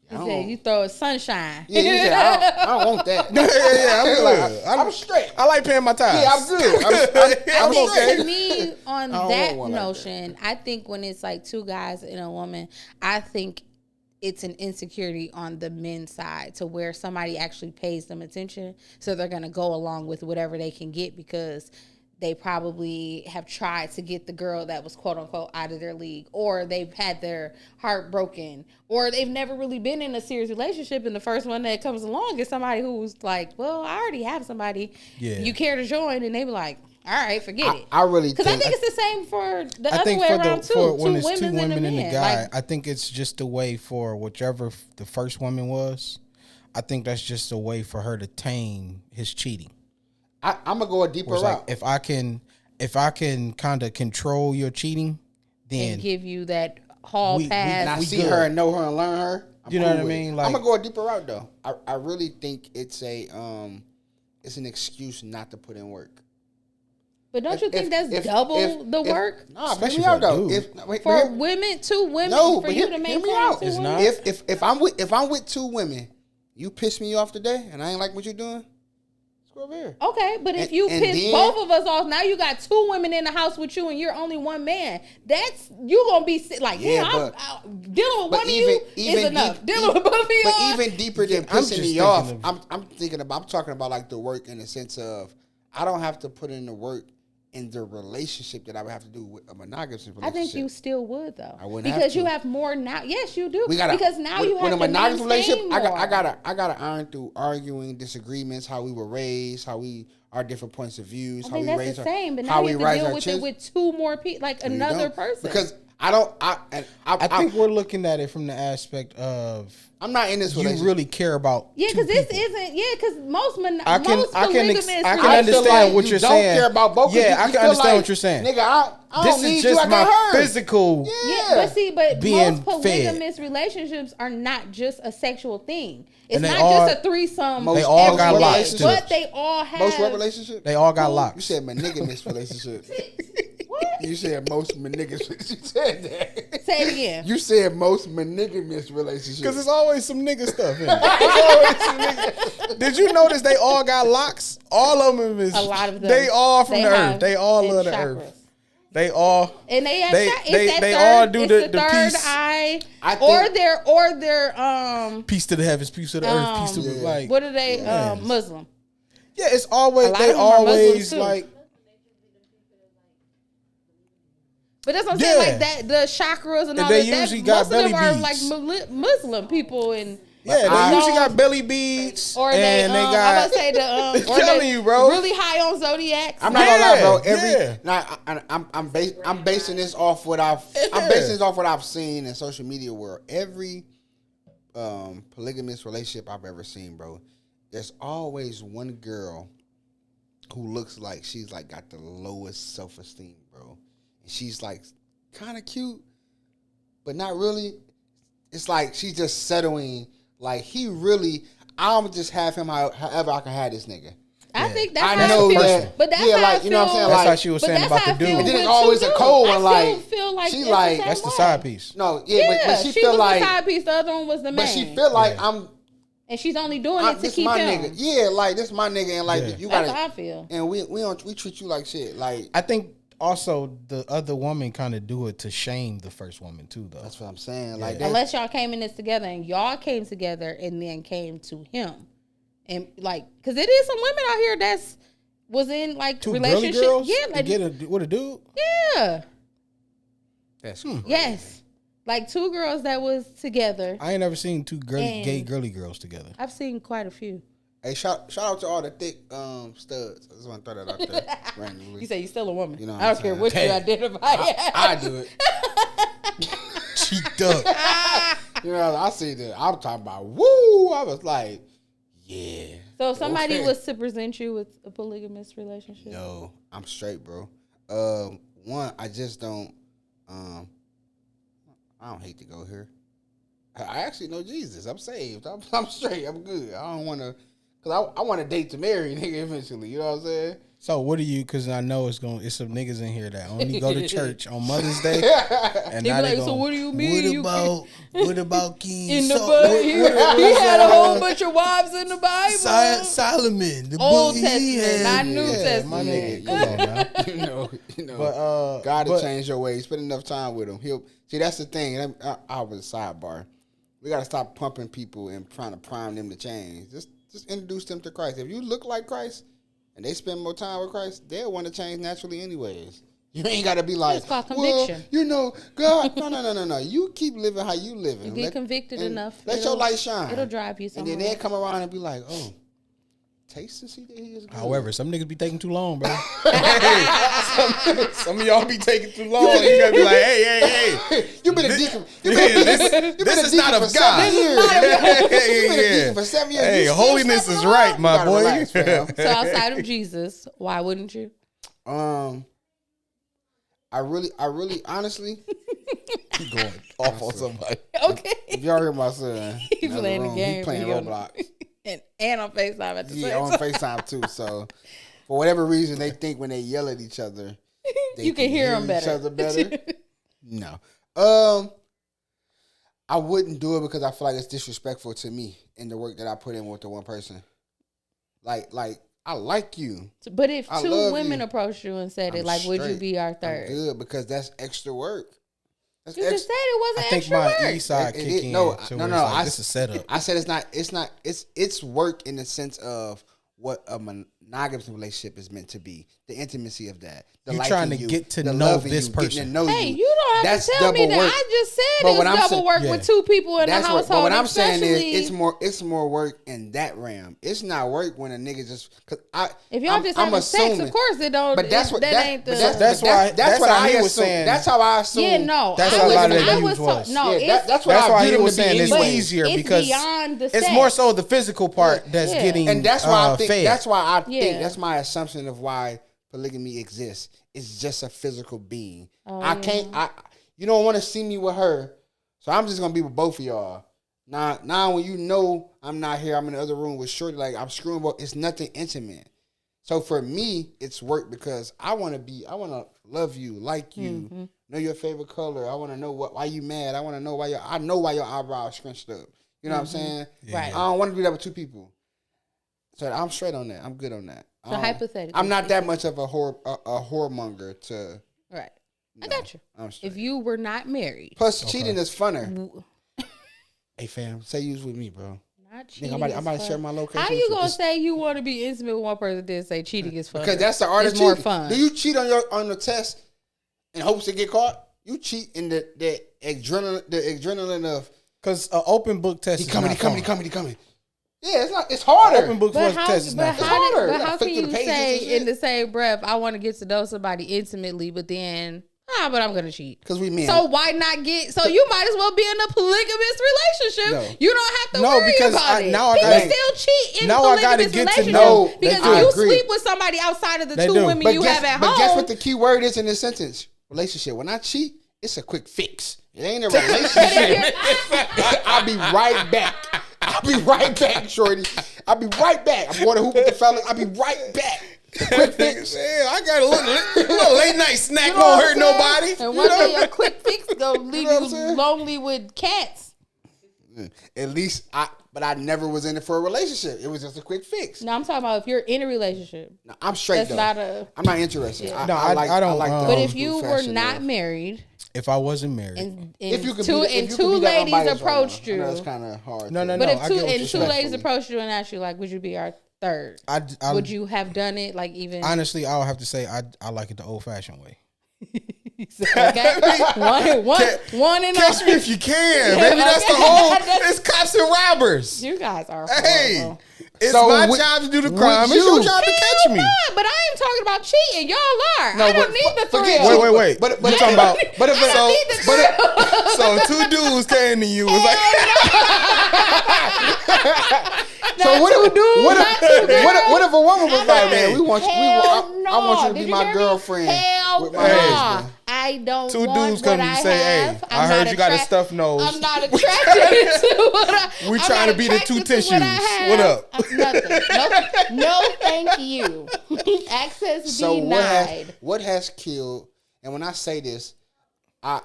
he said, you throw a sunshine. Yeah, he said, I don't want that. I'm good. I'm straight. I like paying my tithes. Yeah, I'm good. I'm okay. To me, on that notion, I think when it's like two guys and a woman, I think it's an insecurity on the men's side to where somebody actually pays them attention. So they're going to go along with whatever they can get because they probably have tried to get the girl that was quote unquote out of their league, or they've had their heart broken, or they've never really been in a serious relationship. And the first one that comes along is somebody who's like, well, I already have somebody. Yeah. You care to join? And they be like, all right, forget it. I really because I think it's the same for the other way around too. When it's two women and a guy, I think it's just a way for whichever the first woman was. I think that's just a way for her to tame his cheating. I'm gonna go a deeper route. Like if I can kind of control your cheating, then and give you that hall pass. And I see her and know her and learn her. You know what I mean? Like, I'm gonna go a deeper route though. I really think it's it's an excuse not to put in work. But don't you think that's double the work? No, especially for though. For women, 2 women. No, for you to maintain 2 women. Not. If I'm with 2 women, you piss me off today, and I ain't like what you're doing. Let's go over here. Okay, but if you piss both of us off, now you got 2 women in the house with you, and you're only one man. That's you gonna be like, I'm dealing with one of you is enough. Dealing with both of you. But even deeper than pissing me off, I'm talking about like the work in the sense of I don't have to put in the work in the relationship that I would have to do with a monogamous relationship. I think you still would though. I wouldn't because have to. you have more now. Yes, you do. Because now you have with a monogamous relationship. More. I gotta iron through arguing, disagreements, how we were raised, our different points of views. I think that's the same, but now you have to deal with it with 2 more people, like another person. Because I think we're looking at it from the aspect of I'm not in this relationship. You really care about because this isn't because most I can understand like what you're saying. Don't care about both. Yeah, I can understand what you're saying. Nigga, I this don't is just my physical. Yeah, but being most polygamous relationships are not just a sexual thing. It's not just a threesome. They all got locks, but they all have most what relationships. They all got locks. You said monogamous relationships. What? You said most monogamous. You said that. Say it again. You said most monogamous relationships. Because there's always some nigga stuff in it. Did you notice they all got locks? All of them is. A lot of them. They all from the earth. They all love the earth. They all. And they have they all do the third piece. Eye. Or their peace to the heavens, peace to the earth, peace to the like. What are they? Muslim. Yeah, it's always they always like. But that's what I'm saying, like that, the chakras and all they that. Usually got belly are beads. like Muslim people, and they usually got belly beads, or they got. I was say I'm telling you, bro, really high on zodiacs. I'm not gonna lie, bro. I'm basing this off what I've seen in social media world. Every polygamous relationship I've ever seen, bro, there's always one girl who looks like she's like got the lowest self-esteem, bro. She's like kind of cute, but not really. It's like she's just settling. Like I'm just have him however I can have this nigga. I think that's how I feel. That, but that's how I feel. You know what I'm saying? That's how she was saying about the dude. And then it's always a cold one. Like she like that's the side piece. No, but she feel like the side piece. The other one was the main. But she feel like I'm. And she's only doing it to keep my him. Nigga. Yeah, like this my nigga, and like you gotta. That's how I feel. And we treat you like shit. Like I think. Also, the other woman kind of do it to shame the first woman too, though. That's what I'm saying. Like, unless y'all came in this together and y'all came together and then came to him, and like, because it is some women out here that's was in like two relationship. Girls yeah, like with a dude. Yeah. That's yes, like 2 girls that was together. I ain't never seen 2 gay girly girls together. I've seen quite a few. Hey, shout out to all the thick studs. I just want to throw that out there randomly. You say you still a woman. You know I don't care what you identify. I do it. Cheeked up. You know, I see that. I'm talking about woo. I was like, yeah. So if somebody was to present you with a polygamous relationship? No, I'm straight, bro. One, I just don't. I don't hate to go here. I actually know Jesus. I'm saved. I'm straight. I'm good. I don't want to. Because I want to date to marry nigga eventually. You know what I'm saying? So what do you, because I know it's some niggas in here that only go to church on Mother's Day. And they now be like, so what do you mean? What about King? In the Bible. He had a whole bunch of wives in the Bible. Solomon. The Old Testament, not New Testament. My nigga, come on now. You know. But, God will change your ways. Spend enough time with him. See, that's the thing. I was a sidebar. We got to stop pumping people and trying to prime them to change. Just introduce them to Christ. If you look like Christ and they spend more time with Christ, they'll want to change naturally anyways. You ain't got to be like, it's called conviction. Well, you know, God. No. You keep living how you living. You get convicted enough. Let your light shine. It'll drive you somewhere. And then they'll come around and be like, oh, taste and see that he is good. However, some niggas be taking too long, bro. some of y'all be taking too long. You gotta be like, hey. You been a deacon. This is not of God. You been a deacon for 7 years. Hey, holiness is right, my boy. Relax, so outside of Jesus, why wouldn't you? I really, honestly, keep going off on somebody. Okay. If y'all hear my son, he playing the game. He playing Roblox. and on FaceTime at the same time. Yeah, on FaceTime too. So for whatever reason, they think when they yell at each other, you can hear them better. Each other better. No. I wouldn't do it because I feel like it's disrespectful to me in the work that I put in with the one person. Like I like you. But if two women approached you and said it, like, would you be our third? I'm good because that's extra work. You just said it wasn't extra work. I think my east side kick in. No. Like, this is set up. I said it's work in the sense of what a monogamous relationship is meant to be. The intimacy of that. You're trying to get to know this person. Hey, you don't have to tell me that. I just said it's double work with two people in the household. But what I'm saying is it's more work in that realm. It's not work when a nigga just if y'all just having sex, of course it don't. But that's that's what I was saying. That's how I assume. Yeah, no. That's how a lot of the views was. No, that's why he was saying it's easier because it's more so the physical part that's getting. And that's why I think. That's why I think that's my assumption of why polygamy exists. It's just a physical being. You don't want to see me with her, so I'm just gonna be with both of y'all. Now when you know I'm not here, I'm in the other room with Shorty, like I'm screwing, but it's nothing intimate. So for me, it's work because I want to love you, like you, know your favorite color. I want to know why you mad. I want to know why your eyebrows scrunched up. You know what I'm saying? Yeah. Right. I don't want to do that with two people. So I'm straight on that. I'm good on that. So hypothetically, I'm not that much of a whoremonger to. Right. No, I got you. If you were not married. Plus, cheating is funner. Hey, fam, say you was with me, bro. Not cheating. I'm about to share my location. How you gonna say you want to be intimate with one person then say cheating is fun? Because that's the art of cheating. More fun. Do you cheat on the test in hopes to get caught? You cheat in the adrenaline of because an open book test. He coming. Yeah, it's harder. Open book test is not harder. But how can you say in the same breath, I want to get to know somebody intimately, but then, but I'm going to cheat? Because we men. So why not so you might as well be in a polygamous relationship. No. You don't have to worry about it. People still cheat in polygamous relationships. Because if you sleep with somebody outside of the two women you have at home. But guess what the key word is in this sentence? Relationship. When I cheat, it's a quick fix. It ain't a relationship. I'll be right back. Shorty. I'll be right back. I'm going to hoop with the fellas. I'll be right back. Quick fix. Yeah, I got a little late night snack. Won't hurt nobody. And one day your quick fix gonna leave you lonely with cats. At least I never was in it for a relationship. It was just a quick fix. No, I'm talking about if you're in a relationship. No, I'm straight. I'm not interested. Yeah. I don't like. But if you were not married. If I wasn't married, and two ladies approached you, that's kind of hard. No. But if two ladies approached you and asked you, like, would you be our third? Would you have done it? Like, even honestly, I would have to say I like it the old fashioned way. Okay, one and catch me if you can, baby. That's the whole. It's cops and robbers. You guys are horrible. Hey. It's my job to do the crime. It's your job to catch me. But I ain't talking about cheating. Y'all are. I don't need the thrill. Wait. But you talking about? So two dudes came to you. Was like. So what if a woman was like, man, I want you to be my girlfriend with my husband. I don't. Two dudes come to you say, "Hey, I heard you got a stuffed nose. I'm not attracted to what we trying to be the two tissues. What up? Nothing. No, thank you. Access denied. What has killed? And when I say this, I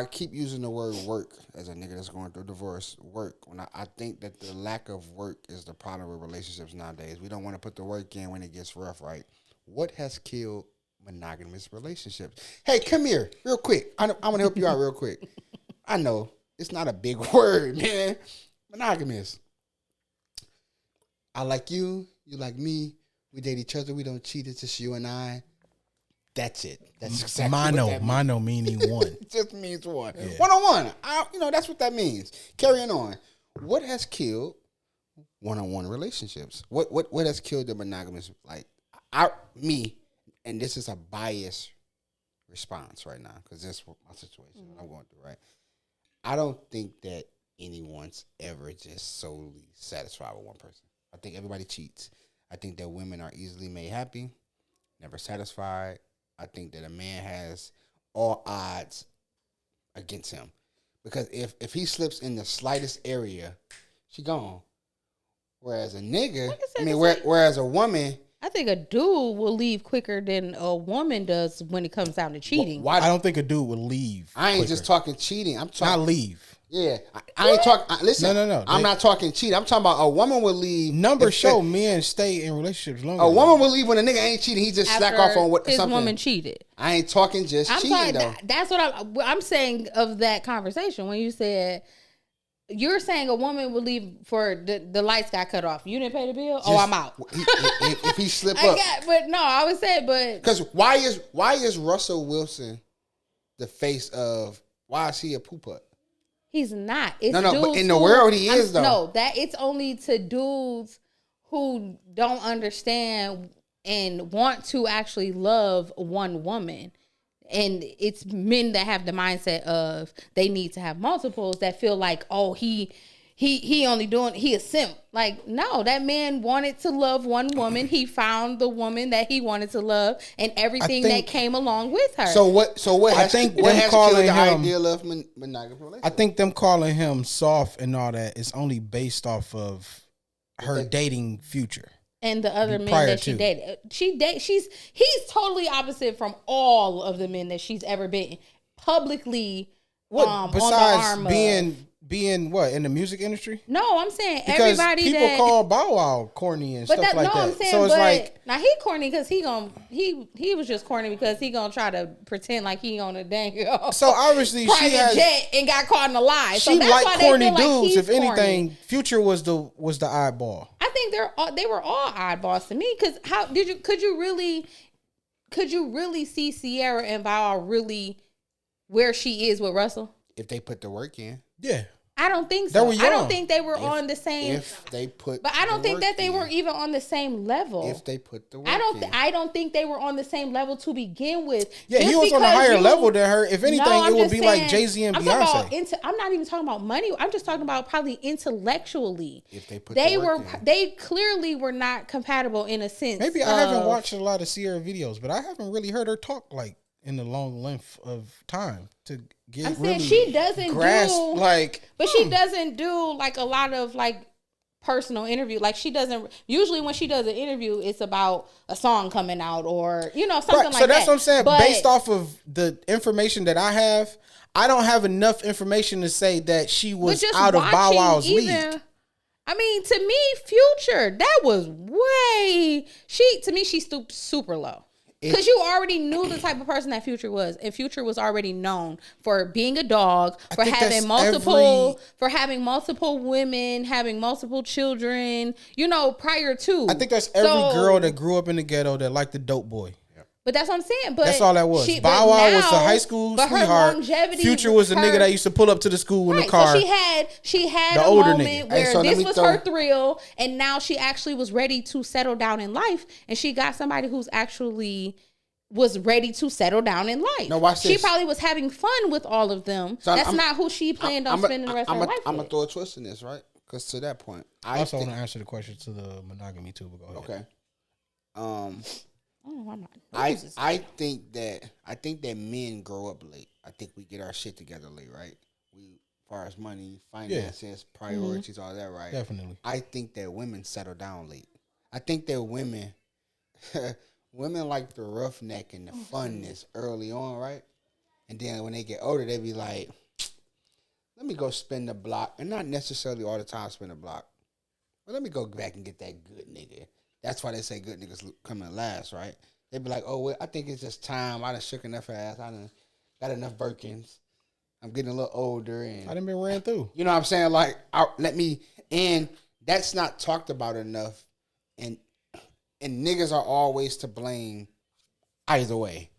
keep using the word work as a nigga that's going through divorce. Work. When I think that the lack of work is the problem with relationships nowadays. We don't want to put the work in when it gets rough, right? What has killed monogamous relationships? Hey, come here real quick. I'm going to help you out real quick. I know it's not a big word, man. Monogamous. I like you. You like me. We date each other. We don't cheat. It's just you and I. That's it. That's exactly what that means. Mono meaning one. It just means one. Yeah. One-on-one. That's what that means. Carrying on. What has killed one-on-one relationships? What has killed the monogamous? Like, me, and this is a biased response right now because that's what my situation I'm going through, right? I don't think that anyone's ever just solely satisfied with one person. I think everybody cheats. I think that women are easily made happy, never satisfied. I think that a man has all odds against him. Because if he slips in the slightest area, she gone. Whereas a nigga, whereas a woman. I think a dude will leave quicker than a woman does when it comes down to cheating. Why? I don't think a dude will leave. I ain't just talking cheating. I'm talking not leave. Yeah, I ain't talking. Listen, no. I'm not talking cheating. I'm talking about a woman will leave. Numbers show men stay in relationships longer. A woman will leave when a nigga ain't cheating. He just slack off on what his something. Woman cheated. I ain't talking just cheating though. That's what I'm saying of that conversation when you said. You're saying a woman would leave for the lights got cut off. You didn't pay the bill? I'm out. If he slip up. But no, I would say, because why is Russell Wilson the face of, why is he a poop-ut? He's not. It's but in the world he is though. No, that it's only to dudes who don't understand and want to actually love one woman. And it's men that have the mindset of they need to have multiples that feel like, oh, he a simp. Like, no, that man wanted to love one woman. He found the woman that he wanted to love and everything that came along with her. So what I think what has killed the ideal of monogamous relationship? I think them calling him soft and all that is only based off of her dating Future. And the other men that she dated. He's totally opposite from all of the men that she's ever been publicly. What besides on the arm being what in the music industry? No, I'm saying because everybody people call Bow Wow corny and stuff like that. I'm saying, so it's like now he corny because he was just corny because he gonna try to pretend like he on a dang so obviously private she has, jet and got caught in a lie. She like corny dudes. If anything, Future was the oddball. I think they were all oddballs to me because could you really see Sierra and Bow Wow really where she is with Russell if they put the work in? Yeah. I don't think so. I don't think they were on the same. If they put, but I don't think that they were even on the same level. If they put the work I don't think they were on the same level to begin with. Yeah, he was on a higher level than her. If anything, it would be like Jay-Z and Beyonce. I'm not even talking about money. I'm just talking about probably intellectually. If they put they clearly were not compatible in a sense. Maybe I haven't watched a lot of Sierra videos, but I haven't really heard her talk like in the long length of time to get. I'm saying she doesn't grasp she doesn't do like a lot of like personal interview. Like she doesn't usually when she does an interview, it's about a song coming out or something like that. So that's what I'm saying. But based off of the information that I have, I don't have enough information to say that she was out of Bow Wow's league. I mean, to me, Future, that was she stooped super low. Because you already knew the type of person that Future was, and Future was already known for being a dog, for having multiple women, having multiple children. Prior to. I think that's every girl that grew up in the ghetto that liked the dope boy. But that's what I'm saying. But that's all that was. Bow Wow was the high school sweetheart. Future was the nigga that used to pull up to the school in the car. So she had a moment where this was her thrill, and now she actually was ready to settle down in life, and she got somebody who's actually was ready to settle down in life. No, watch this. She probably was having fun with all of them. So that's not who she planned on spending the rest of her life with. I'm gonna throw a twist in this, right? Because to that point, I also want to answer the question to the monogamy too. But go ahead. Okay. I'm not. I think that men grow up late. I think we get our shit together late, right? We, as far as money, finances, priorities, all that, right? Definitely. I think that women settle down late. I think that women like the roughneck and the funness early on, right? And then when they get older, they be like, let me go spin the block, and not necessarily all the time spin the block, but let me go back and get that good nigga. That's why they say good niggas come in last, right? They be like, oh, well, I think it's just time. I done shook enough ass. I done got enough Birkins. I'm getting a little older. And I done been ran through. You know what I'm saying? Like, and that's not talked about enough. And niggas are always to blame either way.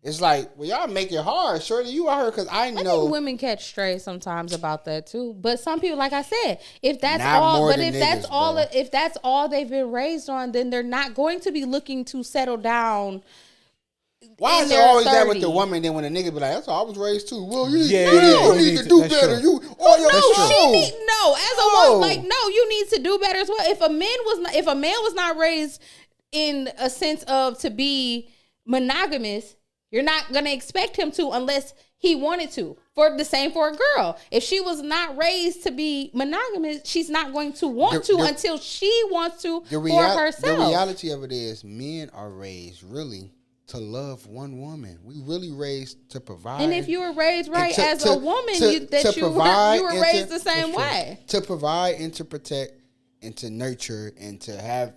It's like, well, y'all make it hard. Surely you are her because I know. I think women catch stray sometimes about that too. But some people, like I said, if that's all they've been raised on, then they're not going to be looking to settle down. Why is it always 30? That with the woman? Then when a nigga be like, "That's how I was raised too." Well, you need to do better. You, as a woman, like you need to do better as well. If a man was not raised in a sense of to be monogamous. You're not going to expect him to unless he wanted to. For the same for a girl. If she was not raised to be monogamous, she's not going to want to until she wants to for herself. The reality of it is men are raised really to love one woman. We really raised to provide. And if you were raised right as a woman, you were raised the same way. To provide and to protect and to nurture and to have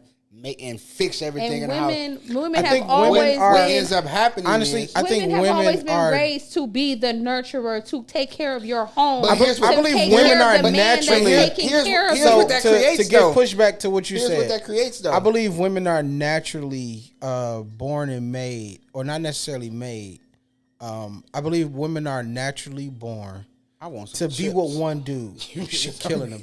and fix everything in the house. Women have always what ends up happening. Honestly, I think women have always been raised to be the nurturer, to take care of your home. But I believe women are naturally. Here's what that creates. To give pushback to what you said. Here's what that creates, though. I believe women are naturally born and made, or not necessarily made. I believe women are naturally born. I want to chips. Be with one dude. You're killing them.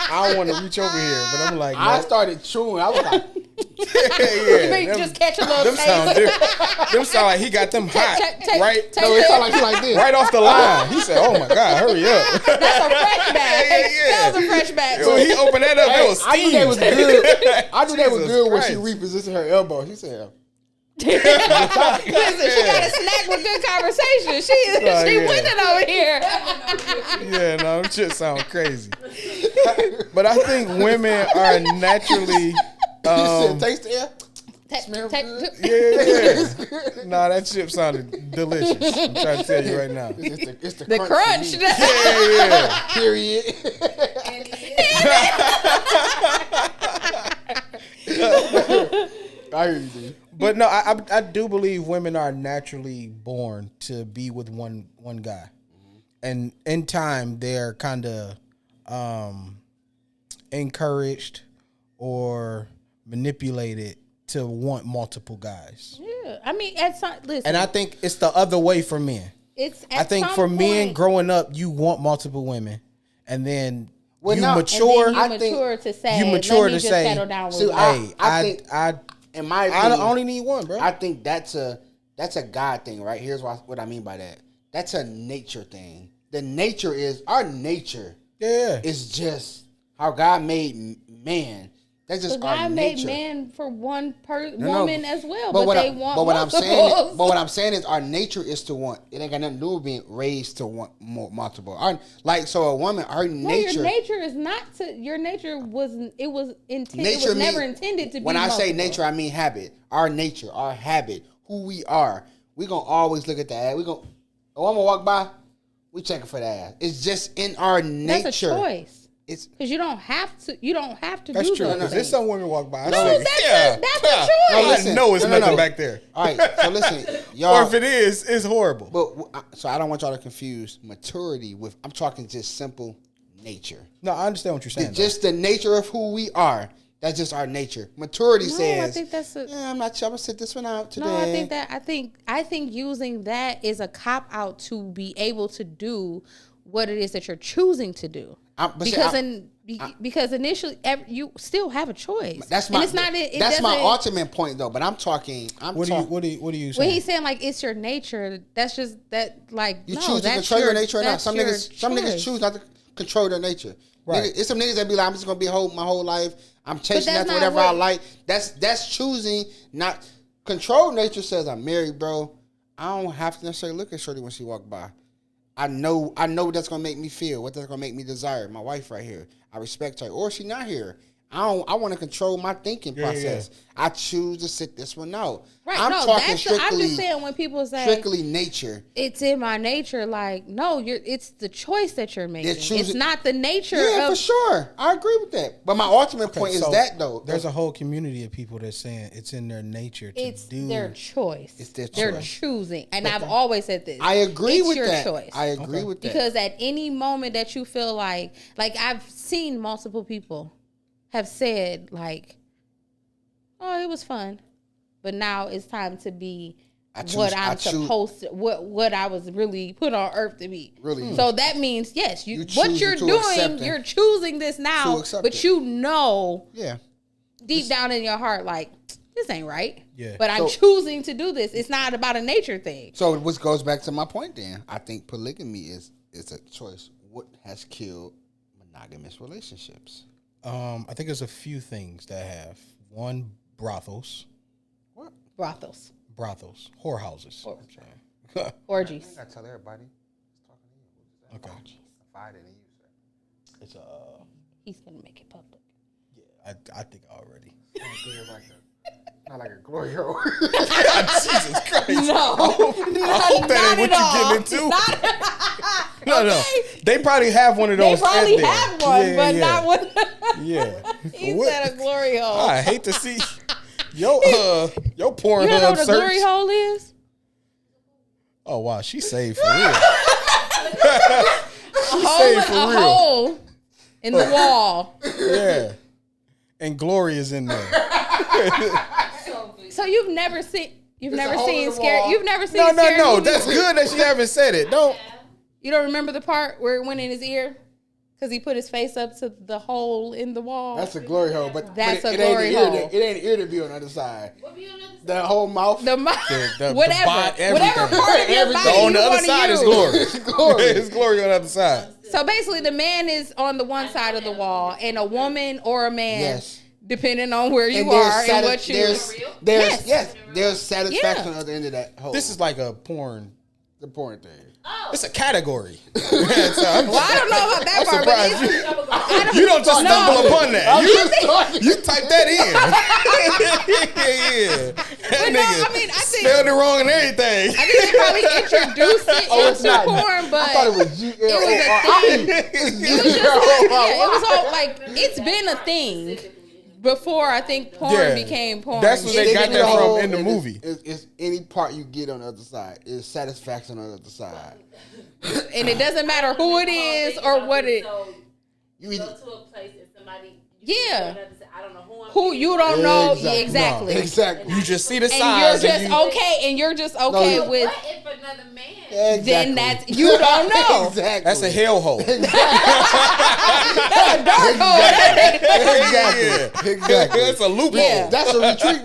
I don't want to reach over here, but I'm like, I started chewing. I was like, you just catch a little. Them sound like he got them hot, right? No, it sound like he like this, right off the line. He said, "Oh my God, hurry up!" That's a fresh bag. That was a fresh bag. So he opened that up. It was steam. I knew that was good. I knew that was good when she repositioned her elbow. She said. Listen, she got a snack with good conversation. She winning over here. Yeah, no, them shit sound crazy. But I think women are naturally. You said taste the air. Smell good. Yeah. Nah, that chip sounded delicious. I'm trying to tell you right now. It's the crunch. Yeah. Period. I hear you, dude. But no, I do believe women are naturally born to be with one guy, and in time they're kind of encouraged or manipulated to want multiple guys. Yeah, I mean, listen, and I think it's the other way for men. I think for men growing up, you want multiple women, and then you mature. You mature to say, settle down with I in my opinion, I only need one, bro. I think that's a God thing, right? Here's what I mean by that. That's a nature thing. The nature is our nature. Yeah, is just how God made man. That's just God our nature. made man for one woman as well, but they want multiples. What I'm saying is our nature is to want. It ain't got nothing to do with being raised to want more multiple. So a woman, her nature. Your nature is not to. Your nature wasn't. It was intended. It was never intended to be. When I say nature, I mean habit. Our nature, our habit, who we are. We gonna always look at the ass. I'm gonna walk by. We checking for the ass. It's just in our nature. That's a choice. It's because you don't have to. You don't have to. That's do true. Because there's some women walk by. That's a choice. I know it's nothing back there. All right. So listen, y'all. Or if it is, it's horrible. But so I don't want y'all to confuse maturity with. I'm talking just simple nature. No, I understand what you're saying. Just the nature of who we are. That's just our nature. Maturity says. I think that's I'm not sure. I'm gonna sit this one out today. No, I think using that is a cop out to be able to do what it is that you're choosing to do. Because initially you still have a choice. That's my. That's my ultimate point, though. But I'm talking. What are you saying? When he's saying like it's your nature, that's just that like you choose to control your nature or not. Some niggas choose not to control their nature. Right. It's some niggas that be like, I'm just gonna be my whole life. I'm chasing after whatever I like. That's choosing not control. Nature says I'm married, bro. I don't have to necessarily look at shorty when she walk by. I know what that's gonna make me feel, what that's gonna make me desire. My wife right here. I respect her. Or she not here. I want to control my thinking process. Yeah. I choose to sit this one out. Right. I'm just saying when people say strictly nature. It's in my nature, like, no, it's the choice that you're making. It's not the nature of for sure. I agree with that. But my ultimate point is that though. There's a whole community of people that's saying it's in their nature to do. Their choice. It's their choice. They're choosing. And I've always said this. I agree with your that. Choice. I agree with that. Because at any moment that you feel like I've seen multiple people have said like, oh, it was fun, but now it's time to be what I'm supposed to, what I was really put on earth to be. Really. So that means yes, what you're doing, you're choosing this now, but you know, deep down in your heart, like this ain't right. Yeah. But I'm choosing to do this. It's not about a nature thing. So which goes back to my point. Then I think polygamy is a choice. What has killed monogamous relationships? I think there's a few things that have. One, brothels. What? Brothels. Brothels, whorehouses. Orgies. I tell everybody. Okay. I didn't use that. It's He's gonna make it public. Yeah, I think already. Not like a glory hole. Jesus Christ. No. I hope that ain't what you getting into. No. They probably have one of those. They probably have one, but not one. Yeah. He said a glory hole. I hate to see your Pornhub You know what a search. glory hole is? Oh wow, she saved for real. A hole in the wall. Yeah. And Glory is in there. So you've never seen scary. You've never seen. No. That's good that she haven't said it. Don't. You don't remember the part where it went in his ear because he put his face up to the hole in the wall. That's a glory hole, but a glory hole. It ain't ear to be on the other side. The whole mouth, the mouth, the whatever part of your body on the other side is Glory. It's Glory on the other side. So basically, the man is on the one side of the wall, and a woman or a man, depending on where you are and what you. There's satisfaction on the other end of that hole. This is like a porn. The porn thing. Oh. It's a category. I don't know about that part. But you don't just stumble upon that. You type that in. That nigga I think spelled it wrong and everything. I think they probably introduced it into porn, but I thought it was it was a thing. It was just it was all like it's been a thing before. I think porn became porn. That's where they got that from in the movie. It's any part you get on the other side. It's satisfaction on the other side. And it doesn't matter who it is or what it. You go to a place and somebody. I don't know who you don't know. Exactly. Exactly. You just see the size. And you're just okay with. What if another man? Exactly. Then that's you don't know. Exactly. That's a hellhole. Exactly. That's a dark hole. Exactly. That's a loophole. Yeah. That's a retreat.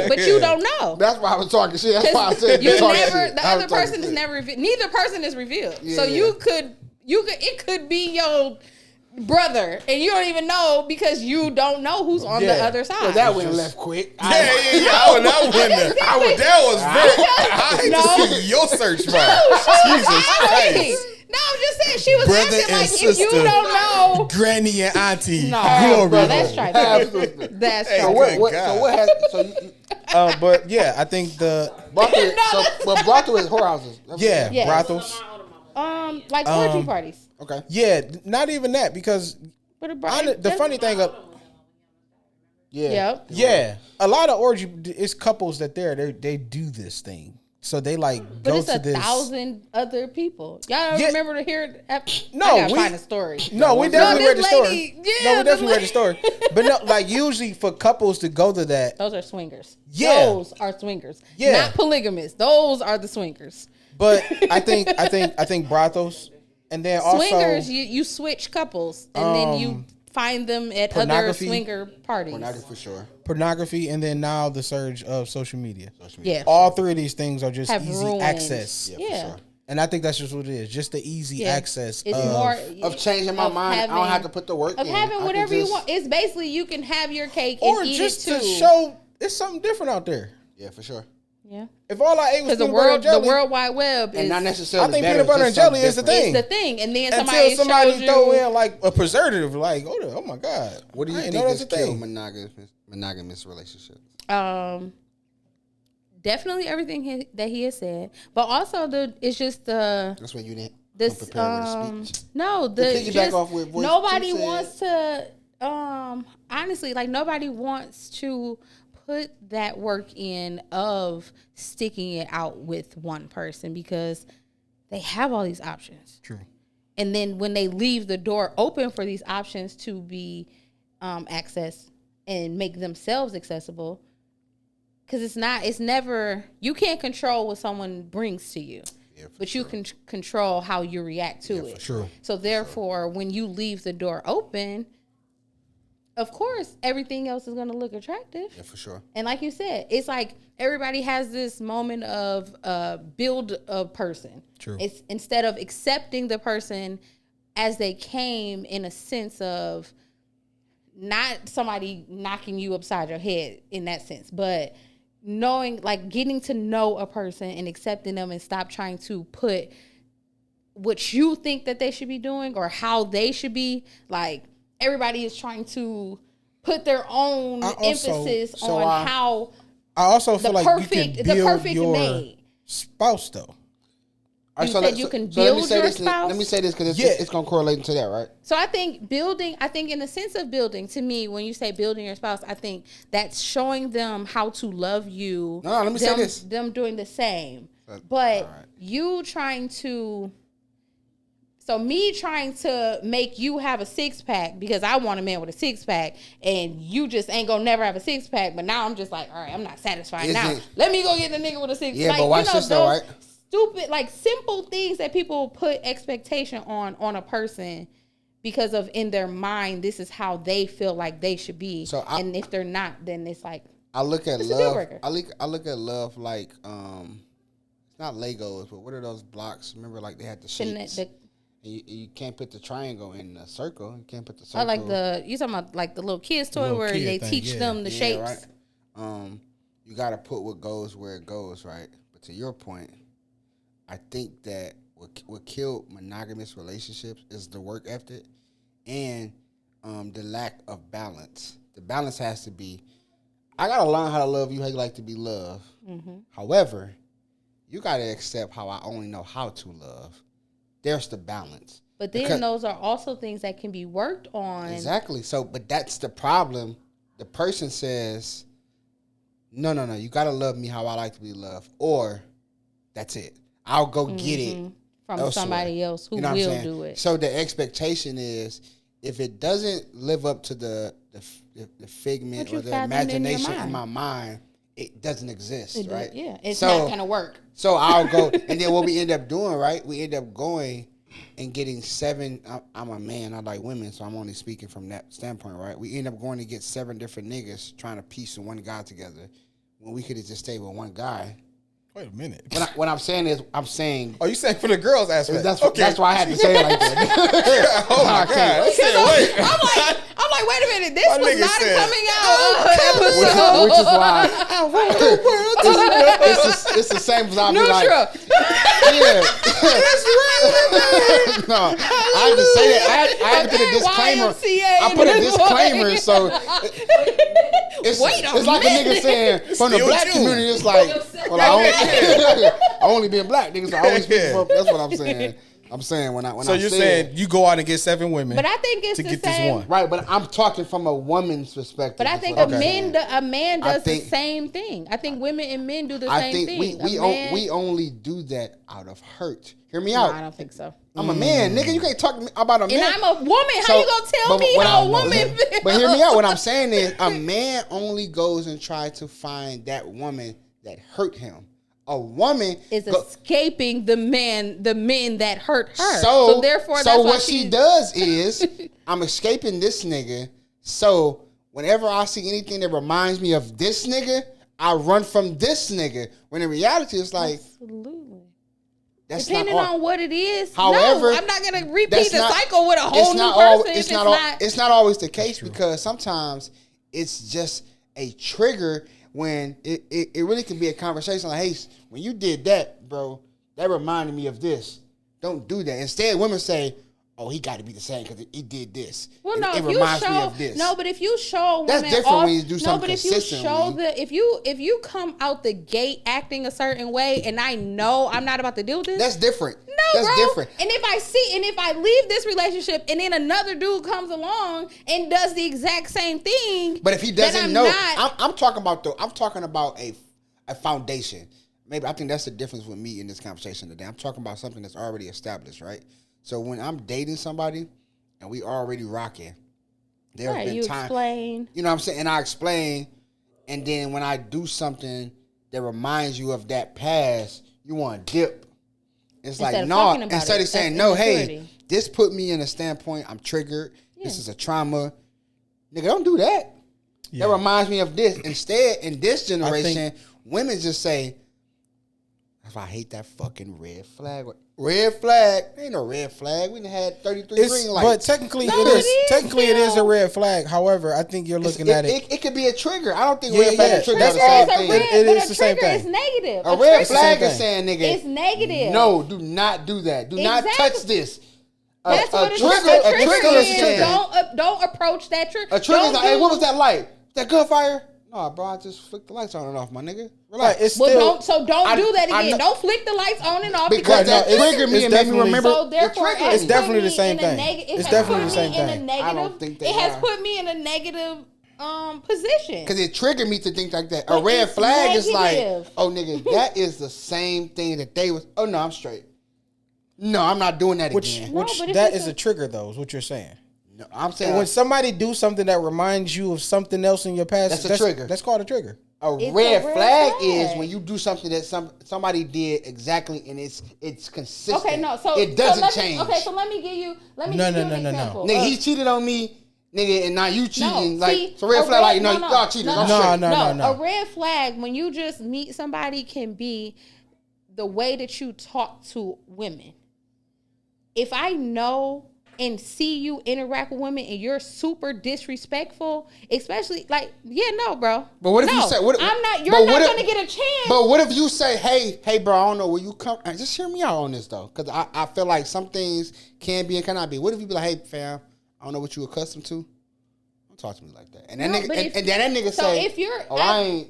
But you don't know. That's why I was talking shit. That's why I said the other person is never revealed. Neither person is revealed. Yeah. So it could be your brother, and you don't even know because you don't know who's on the other side. Well, that went left quick. Yeah. I hate to see your search bar. Jesus Christ. No, I'm just saying she was Brother asking and like sister, if you don't know. Granny and auntie. No, Glory. bro, that's trifling. That's trifling. So what has but yeah, I think the brothel is whorehouses. Yes. brothels. Like orgy parties. Okay. Yeah, not even that because the funny thing of a lot of orgy is couples that they do this thing, so they like but go it's to this. 1,000 other people. Y'all don't remember to hear? No, I gotta find a story. No, we definitely read the story. Yeah, we definitely read the story. But no, like usually for couples to go to that, those are swingers. Yeah, those are swingers. Yeah, not polygamous. Those are the swingers. But I think brothels. And then swingers, also, you switch couples, and then you find them at other swinger parties. Pornography for sure. Pornography, and then now the surge of social media. Yeah, all three of these things are just have easy ruined. access. Yeah, for sure. And I think that's just what it is, just the easy access. It's more of changing my mind. I don't have to put the work in. Of having whatever you want. It's basically you can have your cake and eat it too. Or just to show it's something different out there. Yeah, for sure. Yeah. If all I ate was the World Wide Web is, and not necessarily. I think peanut butter and jelly is the thing. It's the thing, and then somebody throw in like a preservative, like oh my god. What do you think is kill monogamous relationships? Definitely everything that he has said, but also it's just that's when you didn't prepare with a speech. No, piggyback off with voice. Nobody wants to. Honestly, like nobody wants to put that work in of sticking it out with one person because they have all these options. True. And then when they leave the door open for these options to be accessed and make themselves accessible, because it's never, you can't control what someone brings to you, but you can control how you react to it. True. So therefore, when you leave the door open, of course, everything else is going to look attractive. Yeah, for sure. And like you said, it's like everybody has this moment of build a person. True. It's instead of accepting the person as they came in a sense of not somebody knocking you upside your head in that sense, but knowing, like getting to know a person and accepting them, and stop trying to put what you think that they should be doing or how they should be. Like everybody is trying to put their own emphasis on how. I also feel like you can build the perfect your mate. spouse though. You said you can build your spouse? Let me say this because it's going to correlate to that, right? So I think in the sense of building, to me, when you say building your spouse, I think that's showing them how to love you. No, let me say this. Them doing the same. But you trying to... So me trying to make you have a 6-pack because I want a man with a 6-pack, and you just ain't gonna never have a 6-pack, but now I'm just like, all right, I'm not satisfied now. Let me go get the nigga with a 6-pack. Yeah, but watch this though, right? Stupid, like simple things that people put expectation on a person because of in their mind, this is how they feel like they should be. And if they're not, then it's like I look at love. I look at love like it's not Legos, but what are those blocks? Remember, like they had the shapes. You can't put the triangle in the circle. You can't put the circle. I like you talking about like the little kids toy where they teach them the shapes. Right. You got to put what goes where it goes, right? But to your point, I think that what killed monogamous relationships is the work ethic and the lack of balance. The balance has to be, I got to learn how to love you how you like to be loved. Mm-hmm. However, you got to accept how I only know how to love. There's the balance. But then those are also things that can be worked on. Exactly. So, but that's the problem. The person says, no, you got to love me how I like to be loved. Or that's it. I'll go get it from elsewhere. Somebody else who will do it. So the expectation is, if it doesn't live up to the figment or the imagination in my mind, it doesn't exist, right? Yeah, it's not going to work. So I'll go, and then what we end up doing, right? We end up going and getting 7. I'm a man, I like women, so I'm only speaking from that standpoint, right? We end up going to get 7 different niggas trying to piece one guy together when we could have just stayed with one guy. Wait a minute. What I'm saying is, I'm saying... Oh, you saying for the girls aspect? That's why I had to say it like that. Oh, my God. I'm like, wait a minute. This was not coming out episode. Which is why... It's the same as I'll be like... Yeah. No, I have to say that. I have to put a disclaimer. I put a disclaimer, so... It's like a nigga saying, from the black community, it's like... Well, I only been black niggas. So I always speak for. That's what I'm saying. I'm saying when I. So you're saying you go out and get 7 women, but I think it's to the get same. This one, right? But I'm talking from a woman's perspective. But I think a man does the same thing. I think women and men do the same thing. We only do that out of hurt. Hear me out. No, I don't think so. I'm a man, nigga. You can't talk to me about a man. And I'm a woman. How you gonna tell me how a woman feels? But hear me out. What I'm saying is, a man only goes and tries to find that woman that hurt him. A woman is escaping the men that hurt her. So therefore, so what she does is, I'm escaping this nigga. So whenever I see anything that reminds me of this nigga, I run from this nigga. When in reality, it's like, absolutely. That's depending on what it is. However, no, I'm not gonna repeat the cycle with a whole new person. It's not always the case, because sometimes it's just a trigger. When it really can be a conversation like, hey, when you did that, bro, that reminded me of this. Don't do that. Instead, women say, oh, he got to be the same because he did this. Well, no, it reminds me of this. No, but if you show that's women different when you do something consistently. No, but if you come out the gate acting a certain way, and I know I'm not about to deal with this, that's different. No, that's bro. different. And if I leave this relationship, and then another dude comes along and does the exact same thing, but if he doesn't know, I'm talking about a foundation. Maybe I think that's the difference with me in this conversation today. I'm talking about something that's already established, right? So when I'm dating somebody and we already rocking, there have been times, explain. You know what I'm saying? And I explain, and then when I do something that reminds you of that past, you want to dip. It's like, no, instead of saying, no, hey, this put me in a standpoint, I'm triggered, this is a trauma. Nigga, don't do that. Yeah. That reminds me of this. Instead, in this generation, women just say, That's why I hate that fucking red flag. Red flag? Ain't no red flag. We done had 33 green lights. But technically it is. Technically it is a red flag. However, I think you're looking at it. It could be a trigger. I don't think red flag and trigger are the same thing. It is the same thing. It's negative. A red flag is saying, nigga, it's negative. No, do not do that. Do not touch this. That's what a trigger is. Don't approach that trigger. A trigger is like, hey, what was that light? That gunfire? No, bro, I just flicked the lights on and off, my nigga. Relax. It's still, don't do that again. Don't flick the lights on and off because that triggered me and made me remember. So therefore, it's definitely the same thing. It's definitely the same thing. I don't think it has put me in a negative position because it triggered me to think like that. A red flag is like, oh nigga, that is the same thing that they was. Oh no, I'm straight. No, I'm not doing that again. Which that is a trigger though. Is what you're saying. No, I'm saying when somebody do something that reminds you of something else in your past, that's a trigger. That's called a trigger. A red flag is when you do something that somebody did exactly and it's consistent. Okay, no, so it doesn't change. Okay, so let me give you an example. Nigga, he cheated on me, nigga, and now you cheating. It's a red flag. Like, no, y'all cheated. No. A red flag when you just meet somebody can be the way that you talk to women. If I know and see you interact with women and you're super disrespectful, especially like, bro. But what if you say, I'm not, you're not going to get a chance. But what if you say, hey, bro, I don't know where you come, just hear me out on this though. Cause I feel like some things can be and cannot be. What if you be like, hey fam, I don't know what you accustomed to. Talk to me like that, and then that nigga say, "If you're, I ain't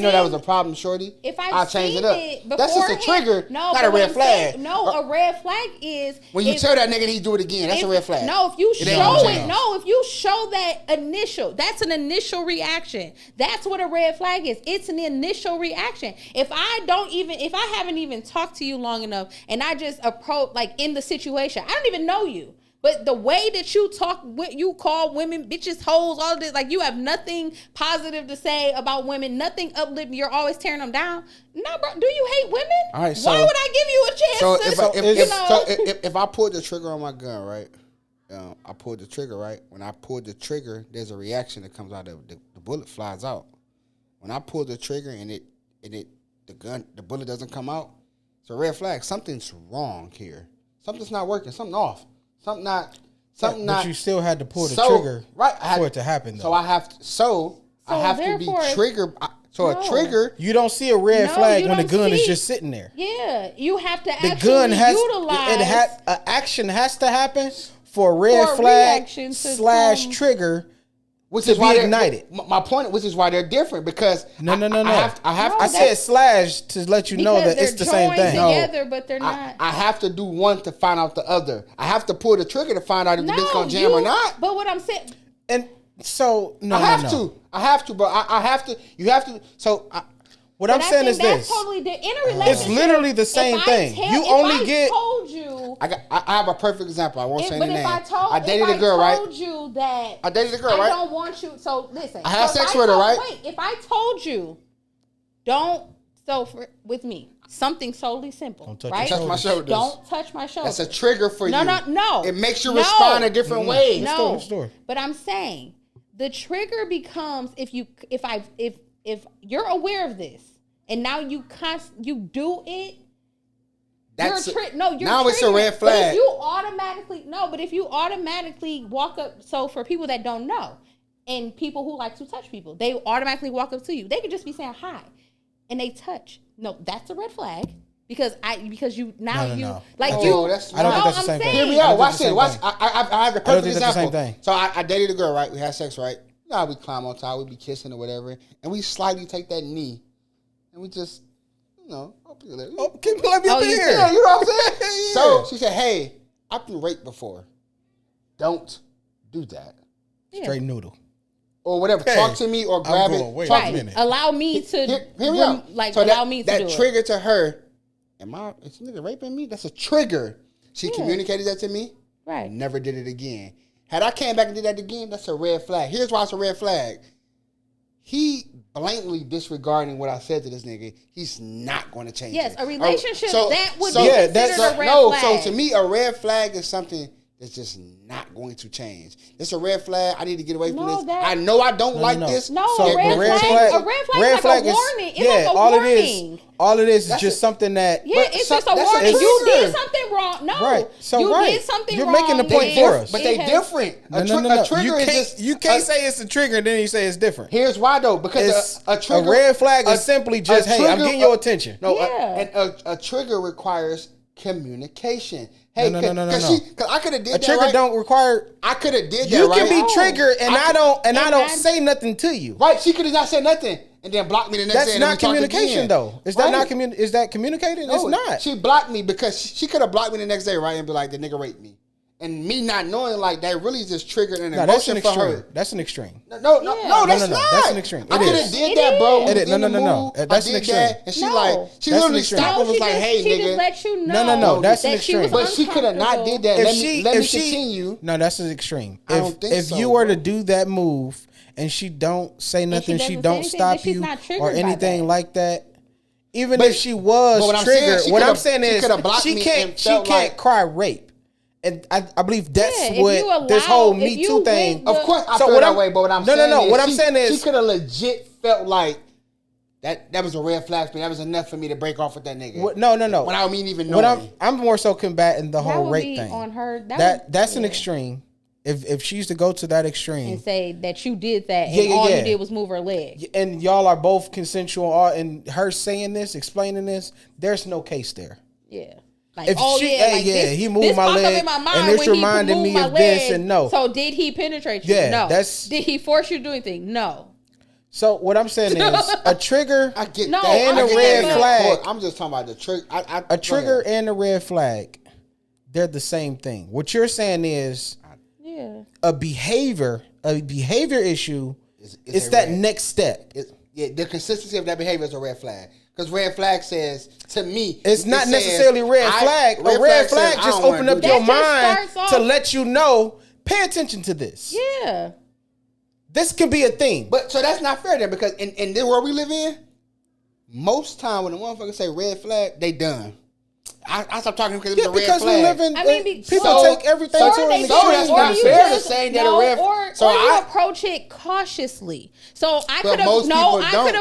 know that was a problem, shorty. If I'll change it up. That's just a trigger, not a red flag. A red flag is when you tell that nigga he do it again. That's a red flag. No, if you if you show that that's an initial reaction. That's what a red flag is. It's an initial reaction. If I haven't even talked to you long enough, and I just approach like in the situation, I don't even know you. But the way that you talk, you call women bitches, hoes, all of this, like you have nothing positive to say about women, nothing uplifting. You're always tearing them down. No, bro. Do you hate women? All right, why would I give you a chance? If I pulled the trigger on my gun, right? I pulled the trigger, right? When I pulled the trigger, there's a reaction that comes out of the bullet flies out. When I pull the trigger and the bullet doesn't come out, it's a red flag. Something's wrong here. Something's not working. Something off. Something not. But you still had to pull the trigger for it to happen, though. So I have to be triggered. A trigger. You don't see a red flag when the gun is just sitting there. Yeah, you have to actually utilize. An action has to happen for a red flag / trigger. Which is why ignited. My point, which is why they're different, because I said slash to let you know that it's the same thing. Together, but they're not. I have to do one to find out the other. I have to pull the trigger to find out if the bitch gonna jam or not. But what I'm saying, and so I have to, bro. I have to. You have to. So. What I'm saying is this. Totally in a relationship, it's literally the same thing. I have a perfect example. I won't say any name. I dated a girl, right? I dated a girl, right? I don't want you. So listen. I had sex with her, right? Wait, if I told you, with me, something solely simple, right? Don't touch my shoulders. Don't touch my shoulders. That's a trigger for you. No. It makes you respond a different way. No, but I'm saying the trigger becomes if you're aware of this and now you do it. Now it's a red flag. But if you automatically walk up, so for people that don't know, and people who like to touch people, they automatically walk up to you. They could just be saying hi, and they touch. No, that's a red flag. Because you now no. you like you. I don't think that's the same thing. Hear me out. Watch it. I have the perfect example. That's the same thing. So I dated a girl, right? We had sex, right? Now we climb on top, we be kissing or whatever, and we slightly take that knee, and we just, open your leg. Let me up here. Yeah, you know what I'm saying? Yeah. So she said, "Hey, I've been raped before. Don't do that." Straight noodle. Or whatever. Hey, talk to me or grab it. Right. Allow me to hear me out. So allow me to do it. That trigger to her. Is this nigga raping me? That's a trigger. She communicated that to me. Right. Never did it again. Had I came back and did that again, that's a red flag. Here's why it's a red flag. He blatantly disregarding what I said to this nigga. He's not going to change it. Yes, a relationship that would be considered a red flag. So to me, a red flag is something that's just not going to change. It's a red flag. I need to get away from this. I know I don't like this. No, so a red flag is like a warning. It's like a warning. All it is just something that. Yeah, it's just a warning. You did something wrong. No, right. So you did something wrong. You're making the point for us, but they different. A trigger is just you can't say it's a trigger and then you say it's different. Here's why though, because a red flag is simply just hey, I'm getting your attention. No, and a trigger requires communication. Hey, no. Because I could have did that. A trigger don't require. I could have did that. You can be triggered, and I don't say nothing to you. Right? She could have not said nothing, and then blocked me the next day. That's not communication, though. Is that not Is that communicating? No, it's not. She blocked me because she could have blocked me the next day, right, and be like, "The nigga raped me," and me not knowing like that really just triggered an emotion for her. That's an extreme. No, that's not. That's an extreme. I could have did that, bro. No. That's an extreme. And she literally stopped and was like, "Hey, nigga." She just let you know. No. That's an extreme. But she could have not did that. Let me continue. No, that's an extreme. I don't think so. If you were to do that move and she don't say nothing, she don't stop you or anything like that. Even if she was triggered, what I'm saying is she can't cry rape. And I believe that's what this whole Me Too thing. Of course, I feel that way. But what I'm saying is, what I'm saying is, she could have legit felt like that was a red flag for me. That was enough for me to break off with that nigga. No. Without me even knowing. I'm more so combating the whole rape thing. On her, that's an extreme. If she used to go to that extreme and say that you did that, and all you did was move her leg, and y'all are both consensual, and her saying this, explaining this, there's no case there. Yeah. Like, if he moved my leg, and this reminded me of this, and no. So did he penetrate you? No. Did he force you to do anything? No. So what I'm saying is a trigger and a red flag. I'm just talking about the trigger. A trigger and a red flag, they're the same thing. What you're saying is a behavior issue. It's that next step. The consistency of that behavior is a red flag. Because red flag says, to me, it's not necessarily red flag. A red flag just open up your mind to let you know, pay attention to this. Yeah. This can be a thing. But so that's not fair then, because in the world we live in, most time when the motherfuckers say red flag, they done. I stopped talking because it was a red flag. We live in, people take everything to an extreme. So that's not fair to say that a red flag. So you approach it cautiously. So I could have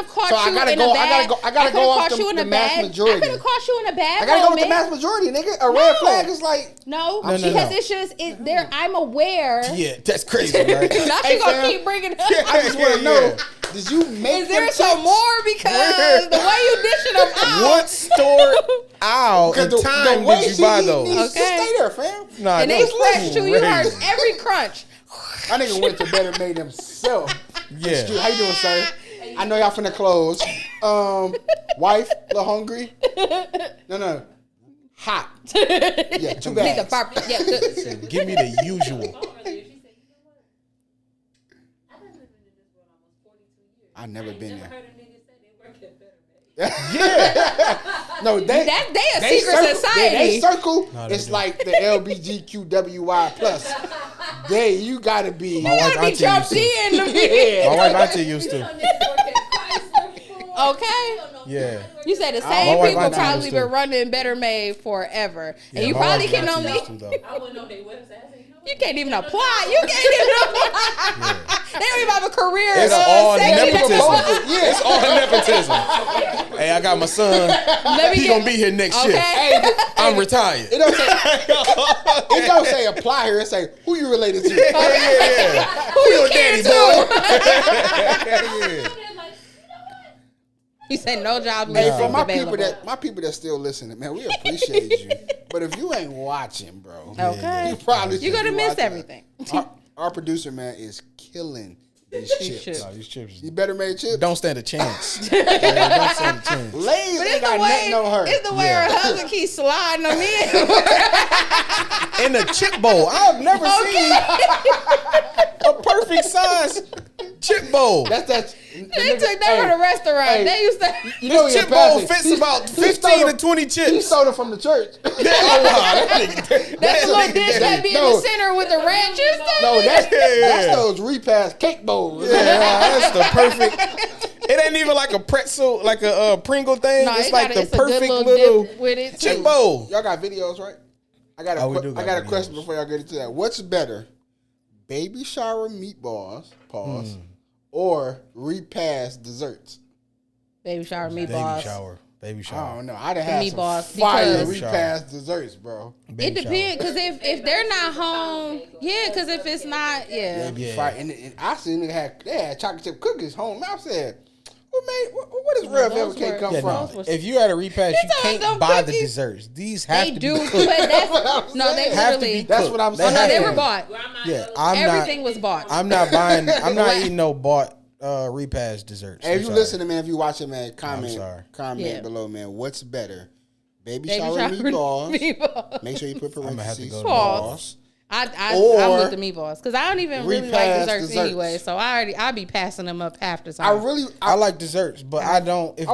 caught you in a bad. I gotta go off the mass majority. I could have caught you in a bad. I gotta go with the mass majority, nigga. A red flag is like because it's just there. I'm aware. Yeah, that's crazy, right? Now she gonna keep bringing it up. I just want to know. Did you make? Is there some more? Because the way you dishing them out. What store out and time did you buy those? Okay, stay there, fam. Nah, and they fresh too. You heard every crunch. That nigga went to Better Made himself. Yeah. How you doing, sir? I know y'all finna close. Wife, a little hungry? No. Hot. Yeah, 2 bags. Yeah, give me the usual. I've never been there. Yeah. No, they a secret society. They circle. It's like the LBGQWI plus. You gotta be. You gotta be jumped in. My wife auntie used to. Okay. Yeah. You said the same people probably been running Better Made forever, and you probably can only. I wouldn't know their website. You can't even apply. They don't even have a career. It's all nepotism. It's all nepotism. Hey, I got my son. He gonna be here next year. Hey, I'm retired. It don't say apply here. It say who you related to. Yeah. Who your daddy boy? He said no job. Hey, for my people that still listening, man, we appreciate you. But if you ain't watching, bro, okay, you're gonna miss everything. Our producer, man, is killing these chips. These chips. You Better Made chips. Don't stand a chance. Don't stand a chance. Lay's ain't got nothing on her. It's the way her husband keeps sliding them in a chip bowl. I've never seen a perfect size chip bowl. That's. They took that from the restaurant. Hey, they used to. This chip bowl fits about 15 to 20 chips. He stole it from the church. That's a little dish that be in the center with the ranch and stuff. No, that's those repast cake bowls. Yeah, that's the perfect. It ain't even like a pretzel, like a Pringle thing. No, it's like the perfect little with it chip bowl. Y'all got videos, right? I got a question before y'all get into that. What's better, baby shower meatballs, pause, or repast desserts? Baby shower meatballs. Baby shower. I don't know. I'd have had some fire repast desserts, bro. It depends, because if they're not home, because if it's not, Fire. And I seen they had chocolate chip cookies home. I said, what does real velvet cake come from? If you had a repast, you can't buy the desserts. These have to be cooked. That's what I'm saying. No, they were bought. Yeah, everything was bought. I'm not buying. I'm not eating no bought repast desserts. Hey, if you listen, man, if you watching, man, comment below, man. What's better, baby shower meatballs? Make sure you put parentheses. Pause. I'm with the meatballs because I don't even really like desserts anyway. So I'll be passing them up after time. I like desserts, but I don't. If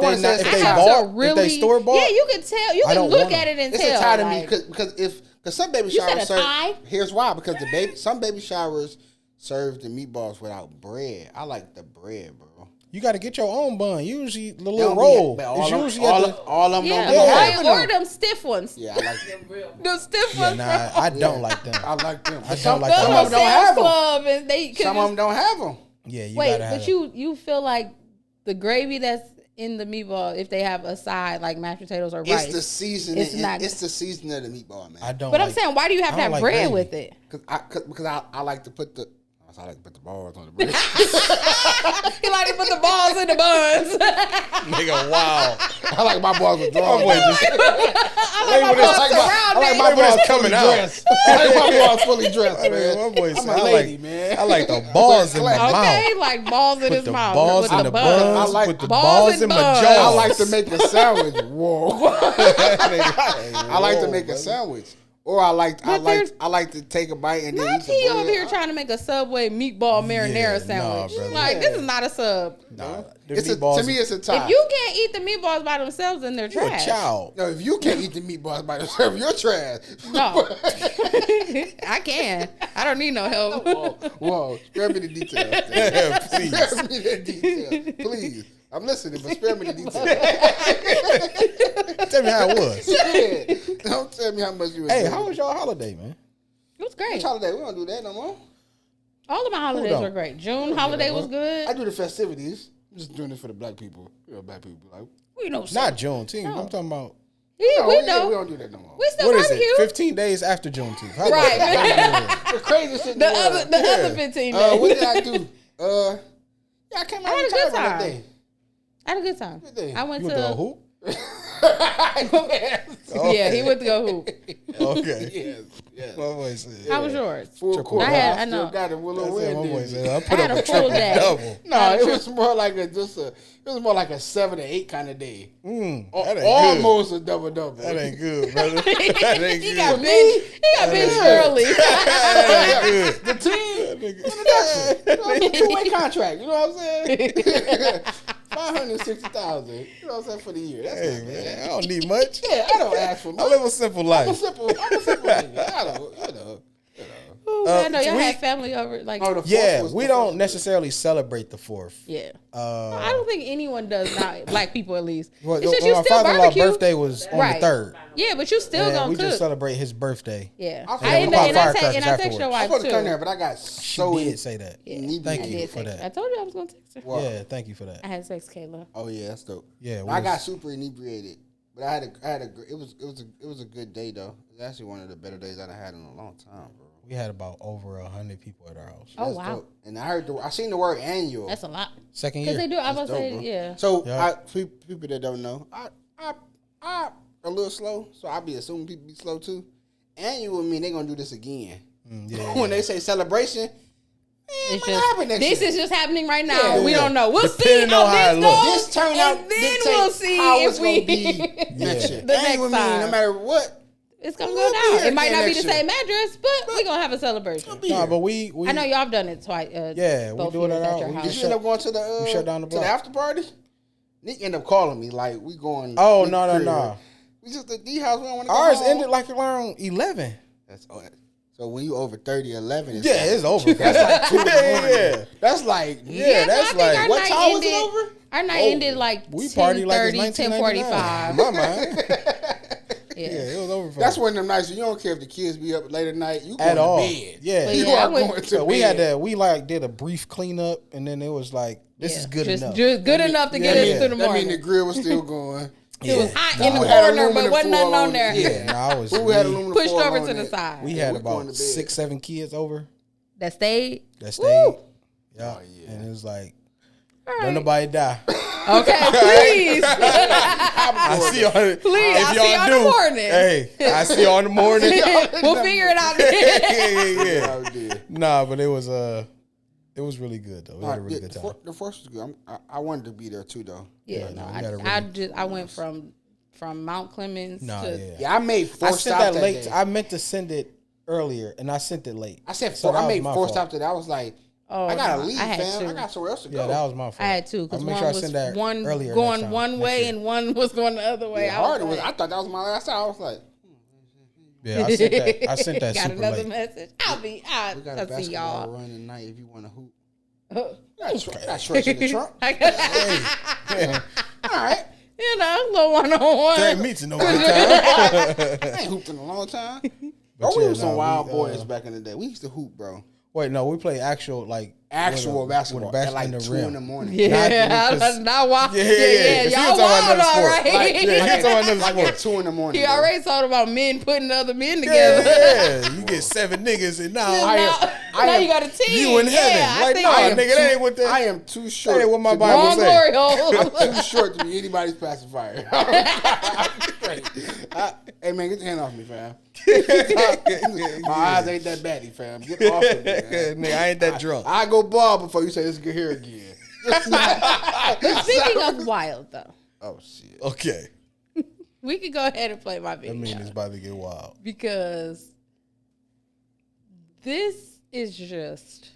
they store bought, yeah, you can tell. You can look at it and tell. It's a tie to me because some baby showers serve. Here's why: because some baby showers serve the meatballs without bread. I like the bread, bro. You got to get your own bun. Usually the little roll. It's usually all of them. Or them stiff ones. Yeah, I like them. Them stiff ones. Nah, I don't like them. I like them. Some of them don't have them. Some of them don't have them. Yeah, you wait, but you feel like the gravy that's in the meatball, if they have a side like mashed potatoes or rice, it's the seasoning. It's the seasoning of the meatball, man. I don't. But I'm saying, why do you have to have bread with it? Because I like to put the. I like to put the balls on the bread. He like to put the balls in the buns. Nigga, wow. I like my balls with draws. I like my balls coming out. I like my balls fully dressed, man. My boy said, I like the balls in my mouth. Okay, like balls in his mouth. Balls in the buns. I like put the balls in my jaws. I like to make a sandwich. Whoa. I like to make a sandwich. Or I like to take a bite and then eat the bread. He over here trying to make a Subway meatball marinara sandwich. This is not a sub. Nah, to me, it's a tie. If you can't eat the meatballs by themselves, then they're trash. You're a child. No, if you can't eat the meatballs by themselves, you're trash. No, I can. I don't need no help. Whoa. Spare me the details. Please. Spare me the details. Please. I'm listening, but spare me the details. Tell me how it was. Yeah. Don't tell me how much you was doing. How was your holiday, man? It was great. Which holiday? We don't do that no more. All of my holidays were great. June holiday was good. I do the festivities. I'm just doing it for the black people. Black people like, we know. Not Juneteenth. No. I'm talking about. Yeah, we know. We don't do that no more. We still what barbecue. Is it? 15 days after Juneteenth. Right. The crazy shit. The other 15 days. What did I do? I came out of town that day. I had a good time. I went to go hoop. Yeah, he went to go hoop. Okay. Yes. How was yours? Full court. I know. Got a little win. I had a full day. Double. No, it was more like a 7 or 8 kind of day. Almost a double. That ain't good, brother. That ain't good. He got benched early. That ain't good. The team, 2-way contract. You know what I'm saying? $560,000. You know what I'm saying, for the year. That's hey, man, I don't need much. Yeah, I don't ask for much. I live a simple life. I'm a simple nigga. I don't. I know y'all had family over. Like, we don't necessarily celebrate the 4th. Yeah, I don't think anyone does now. Black people, at least. Well, my father-in-law's birthday was on the 3rd. Yeah, but you still gonna cook. We just celebrate his birthday. Yeah, and I text your wife too. I too. come there, but I got so she did say that. Yeah, thank you for that. I told you I was gonna text her. Wow. Yeah, thank you for that. I had sex, Kayla. Oh yeah, that's dope. Yeah, I got super inebriated, but I had a. It was a good day though. It was actually one of the better days I've had in a long time, bro. We had about over 100 people at our house. Oh wow! Dope. And I seen the word annual. That's a lot. Second year. Because they do. I was say, yeah. So people that don't know, I a little slow, so I be assuming people be slow too. Annual mean they gonna do this again. When they say celebration. This is just happening right now. We don't know. We'll see how this goes. This turn out, and then we'll see how if it's gonna be next year. The next time, no matter what, it's gonna go down. It might not be the same address, but we're gonna have a celebration. No, but we I know y'all have done it twice. Yeah, we do it at our house. Did you end up going to the shut down the block. to the after party? Nick ended up calling me like we going. Oh no. We just the D house. We don't want to. Ours ended like around 11. That's so when you over 30, 11. It's over. That's like 2 in the morning. That's like that's like what time was it over? Our night ended like we party like 10:45. My mind. it was over. That's one of them nights you don't care if the kids be up late at night. You going at all? To bed. Yeah, you are going to bed. We had that. We did a brief cleanup, and then it was like, this is good enough. Just good enough to get us through the morning. That mean the grill was still going. It was hot in the corner, but wasn't nothing on there. Yeah, I was pushed over to the side. We had about 6-7 kids over. That stayed. Woo. Yeah, and it was like, don't nobody die. Okay, please. I see y'all. Please, I see y'all in the morning. Hey, I see y'all in the morning. We'll figure it out. Yeah. Nah, but it was really good though. We had a really good time. The force was good. I wanted to be there too though. Yeah, I went from Mount Clemens to I made 4 stops that late. Day. I meant to send it earlier, and I sent it late. I said 4. I made 4 stops that. I was like, I gotta leave, fam. I got somewhere else to go. Yeah, that was my fault. I had 2 because one was earlier going one way and one was going the other way. Yeah, I thought that was my last time. I was like, yeah, I sent that. Got super another late. message. We got a basketball run tonight if you want to hoop. Got shorts in the trunk. All right. You know, little one-on-one. That meets in no good time. I ain't hooped in a long time. Bro, we were some wild boys back in the day. We used to hoop, bro. Wait, no, we play actual basketball at like 2 in the morning. Yeah, that's not wild. Yeah. Y'all wild, all right. He talking about like at 2 in the morning. He already talked about men putting other men together. Yeah. You get 7 niggas and now you got a team. You in heaven. That ain't what that. I am too short. That ain't what my Bible say. I'm too short to be anybody's pacifier. Hey man, get your hand off me, fam. My eyes ain't that batty, fam. Get off of me, man. Nigga, I ain't that drunk. I go bald before you say let's get here again. Speaking of wild though. Oh shit. Okay. We could go ahead and play my video. I mean, it's about to get wild. Because this is just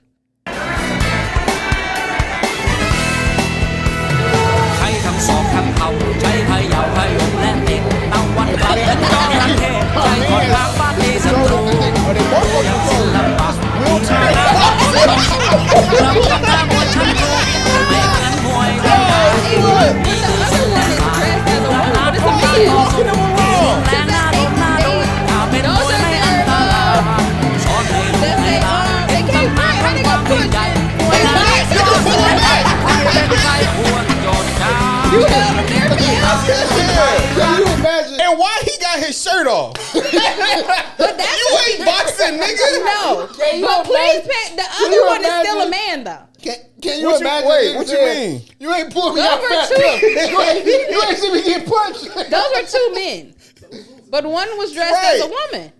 and why he got his shirt off? But you ain't boxing, nigga. No. But please, the other one is still a man, though. Can you imagine? Wait, what you mean? You ain't pulling me out fast enough. You ain't see me get punched. Those were 2 men. But one was dressed as a woman.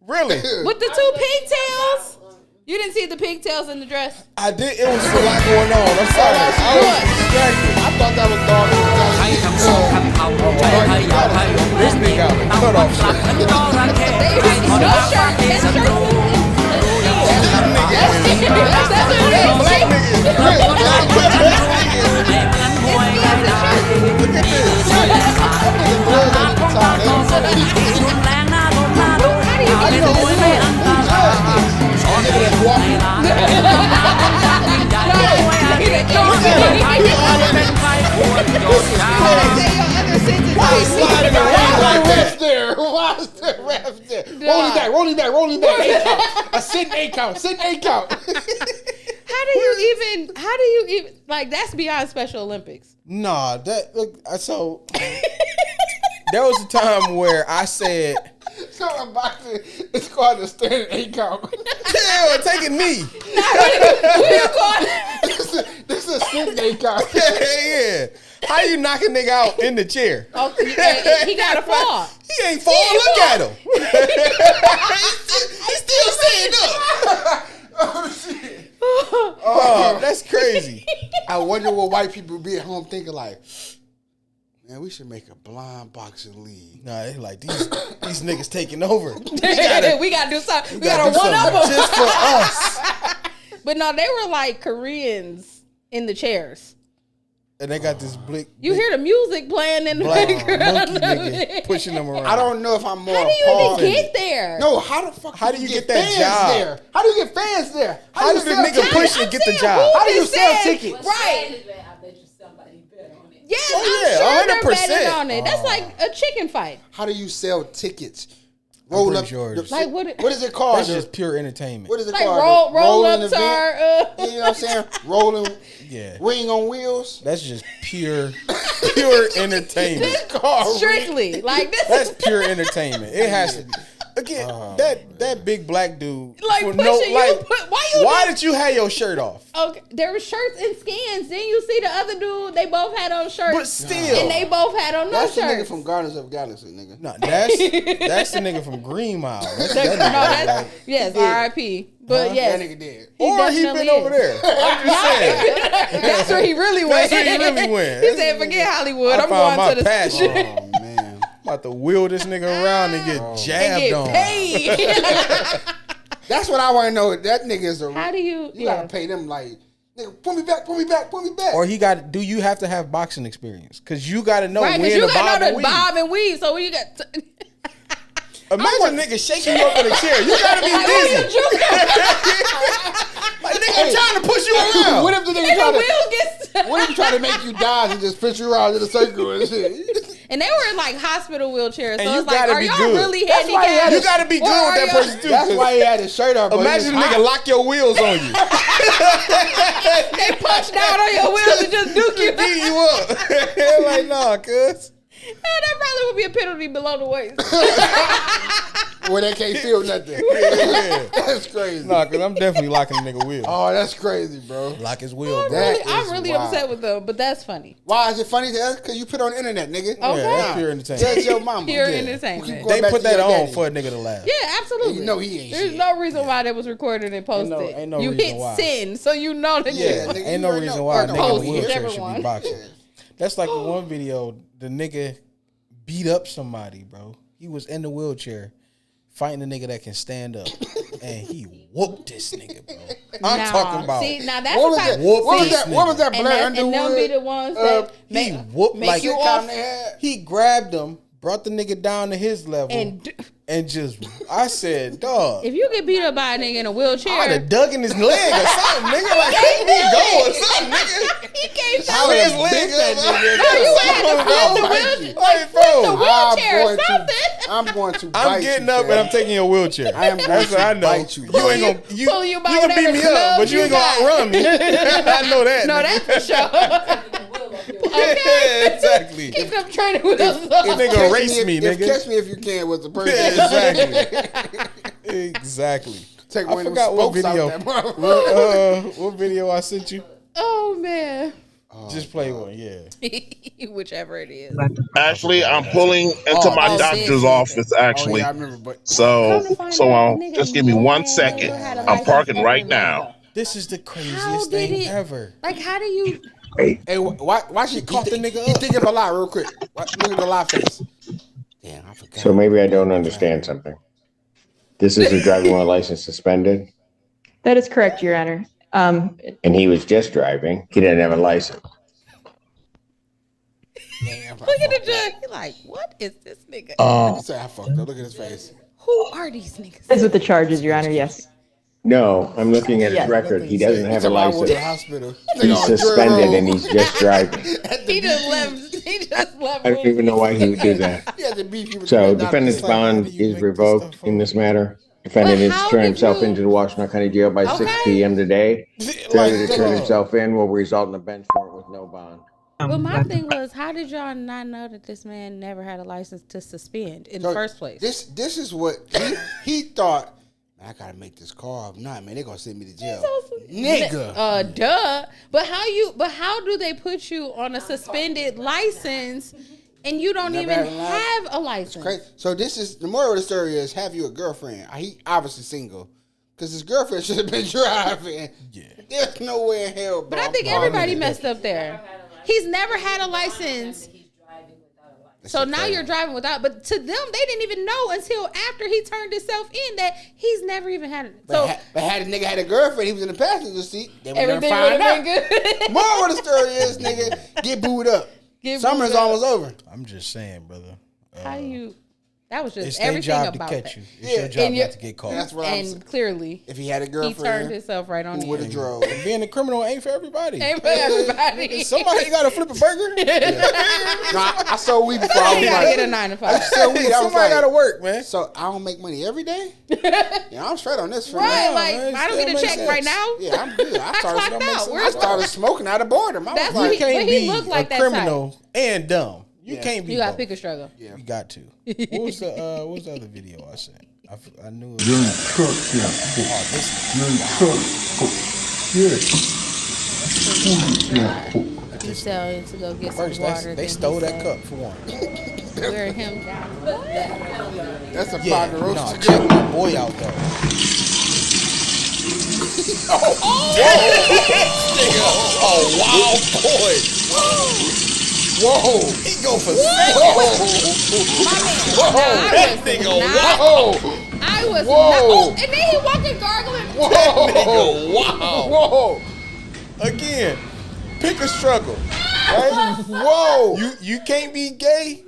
Really? With the 2 pigtails. You didn't see the pigtails in the dress? I did. It was a lot going on. I'm sorry. I was distracted. I thought that was dog. This nigga got cut off shirt. No shirt. Look at this. Roll it back. 8 count. A sitting 8 count. How do you even like that's beyond Special Olympics? Nah, so there was a time where I said something boxing it's called a standing 8 count. Yeah, take a knee. What you call it? This is a sitting 8 count. Yeah. How you knock a nigga out in the chair? Oh, he got a fall. He ain't fall. Look at him. He's still standing up. Oh shit. Oh, that's crazy. I wonder what white people be at home thinking like, man, we should make a blind boxing league. Nah, they like these niggas taking over. We gotta do something. We gotta one up them just for us. But no, they were like Koreans in the chairs. And they got this You hear the music playing in the background. Nigga pushing them around. I don't know if I'm more. How do you even get there? No, how the fuck? How do you get that job? There? How do you get fans there? How does the nigga push and get the job? How do you sell tickets? Right. I bet you somebody bet on it. Yes, oh, yeah, betting on it. That's like a chicken fight. How do you sell tickets? Roll up. Like what is it called? That's just pure entertainment. What is it like called? Roll up to our. You know what I'm saying? Rolling. Yeah. Ring on wheels. That's just pure entertainment. Strictly like this. That's pure entertainment. It has to be. Again, that big black dude. Like why did you have your shirt off? Okay, there were shirts and skins. Then you see the other dude. They both had on shirts, but still, and they both had on no shirts. That's the nigga from Guardians of the Galaxy, nigga. No, that's the nigga from Green Mile. Yes, R.I.P. But yes, that nigga dead. Or he been over there. I'm just saying. That's where he really went. He said, "Forget Hollywood. I'm going to the passion." Oh man. About to wheel this nigga around and get jabbed on. Paid. That's what I want to know. That nigga is a. How do you? You gotta pay them like, nigga, pull me back. Or do you have to have boxing experience? Because you got to know when you to bob and weave. Bob and weave. So when you got. Imagine a nigga shaking you up in a chair. You gotta be dizzy. Like, nigga, I'm trying to push you around. What if the nigga what if he try to make you dodge and just push you around in a circle and shit? And they were in like hospital wheelchairs. So and it's like, are y'all really handicapped? You gotta be good with that person too. That's why he had his shirt up. Imagine a nigga lock your wheels on you. They punch down on your wheels and just duke you. Beat you up. Like, nah, cuz. That probably would be a penalty below the waist. Where they can't feel nothing. Yeah. That's crazy. Nah, cause I'm definitely locking a nigga wheel. Oh, that's crazy, bro. Lock his wheel, bro. I'm really upset with them, but that's funny. Why is it funny to us? Because you put it on the internet, nigga. Okay. Yeah, that's pure entertainment. Judge your mama. Pure entertainment. They put that on for a nigga to laugh. Yeah, absolutely. You know he ain't There's shit. no reason why that was recorded and posted. Ain't no you reason hit why. send, so you know that ain't no reason why a nigga in a wheelchair should one. be boxing. That's like the one video, the nigga beat up somebody, bro. He was in the wheelchair fighting a nigga that can stand up, and he whooped this nigga, bro. I'm talking about. See, now that's what was that? Blair Underwood? And them be the ones that he whooped like you off. He grabbed him, brought the nigga down to his level, and just, I said, dog. If you get beat up by a nigga in a wheelchair, I'd have dug in his leg or something, nigga. Like, let me go or something, nigga. He can't show his leg up. No, you had to flip the wheelchair or something. I'm going to bite I'm getting up and I'm taking your wheelchair. That's what I know. Bite you. You ain't gonna, you can beat me up, but you ain't gonna outrun me. I know that. No, that's for sure. Okay. Exactly. Keep them training with us. Nigga, race me, nigga. Catch me if you can with the person. Exactly. I forgot what video. What video I sent you? Oh man. Just play one, yeah. Whichever it is. Actually, I'm pulling into my doctor's office. Actually, I remember, but just give me 1 second. I'm parking right now. This is the craziest thing ever. Like, how do you? Hey, why she caught the nigga? He thinking of a lie, real quick. Look at the lie face. Damn, I forgot. So maybe I don't understand something. This is a driving while license suspended. That is correct, Your Honor. And he was just driving. He didn't have a license. Damn, Look at the judge. He's like, what is this nigga? He said, I fucked up. Look at his face. Who are these niggas? That's what the charge is, Your Honor. Yes. No, I'm looking at his record. He doesn't have a license. He's suspended and he's just driving. He just left. I don't even know why he would do that. So, defendant's bond is revoked in this matter. Defendant is to turn himself into the Washington County Jail by 6 p.m. today. Failure to turn himself in will result in a bench warrant with no bond. But my thing was, how did y'all not know that this man never had a license to suspend in the first place? This is what he thought. Man, I gotta make this call. If not, man, they're gonna send me to jail. Nigga. Duh. But how do they put you on a suspended license and you don't even have a license? Crazy. So this is the moral of the story is have you a girlfriend. He obviously single. Because his girlfriend should have been driving. Yeah. There's no way in hell. But I think everybody messed up there. He's never had a license. So now you're driving without, but to them, they didn't even know until after he turned himself in that he's never even had it. But had a nigga had a girlfriend, he was in the passenger seat, they would everything never find out. Good. Moral of the story is, nigga, get booed up. Summer's almost over. I'm just saying, brother. How you? That was just it's everything their job about to catch that. you. It's your job not to get caught. That's what I'm saying. And clearly, if he had a girlfriend, he turned himself right on. Who would have drove? Being a criminal ain't for everybody. Ain't for everybody. Somebody got to flip a burger. No, I sold weed before. I was gotta like, get a 9 to 5. Somebody got to work, man. So I don't make money every day. Yeah, I'm straight on this. Right, now. like man, I don't get a check sense. right now. Yeah, I'm good. I clocked started smoking out of boredom. That's I was what like, he looked like a that criminal and dumb. You can't be. You got to both. pick a struggle. yeah. You got to. What was the other video I sent? I knew it. He's telling to go get First, some water. they stole that cup for one. Wear him down. That's a Yeah, Ponderosa. no, check my boy out though. Oh, wow, boy. Whoa. He go for second. That nigga, whoa. I was Whoa. not. Oh, and then he walking gargling. That nigga, wow. Whoa. Again, pick a struggle. Right? Whoa. You can't be gay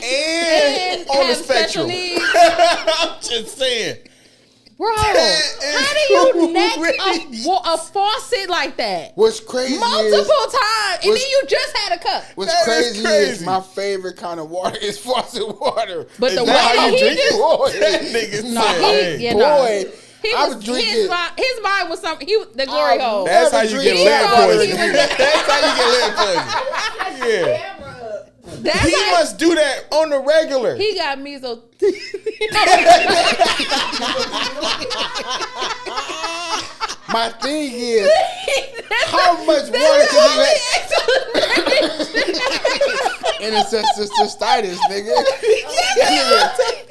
and on the have special spectrum. needs. I'm just saying. Bro, how do you neck a faucet like that? What's crazy Multiple times, and then you just had a cup. What's That crazy is crazy. my favorite kind of water is faucet water. But Is the that way how you he drink just- it? Boy. That nigga No, said, hey. he, Boy, he I was drinking. his mind was something. The glory hole. That's how you get Never lead drink poisoning. water. That's how you get lead poisoning. Yeah. That's He how must do that on the regular. he got measles. My thing is, how much water can you let? Intercessus cystitis, nigga.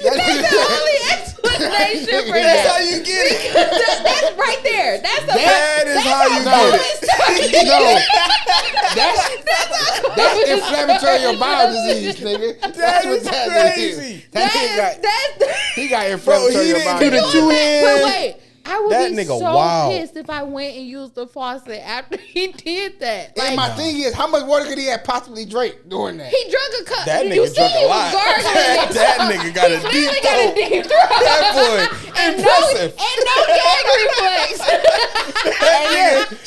That's the only explanation for that. That's how you get it. That's right there. That's the That is how you get it. No, that's inflammatory or bowel disease, nigga. That's what is that crazy. is. That he got Bro, inflammatory he or didn't bowel do the disease. two hands. But wait, I would That be nigga so wild. pissed if I went and used the faucet after he did that. And my thing is, how much water could he have possibly drank doing that? He drank a cup. That You nigga see drunk a he was lot. gargling. That nigga got a He deep clearly got a throat. deep throat. That boy, And impressive. no gag reflex.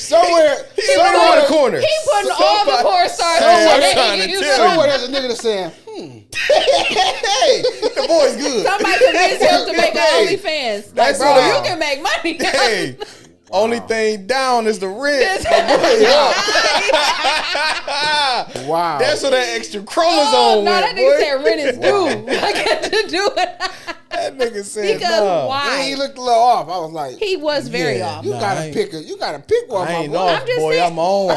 Somewhere Somewhere in the corner. He putting all the cornstarch Hey, on I'm trying to it. tell somewhere there's a nigga that's saying, Hey, the boy's good. Somebody convinced him to make Hey, an OnlyFans. Like, that's bro, what you can make money. Hey, only thing down is the rent. wow. That's what that extra Oh, chromosome no, went, that nigga boy. said rent is due. I got to do it. That nigga said, Because nah. why? And he looked a little off. I was like, He was very Yeah. off. you Nah, I gotta ain't- pick one, I my ain't boy. off, I'm just boy. saying- I'm on.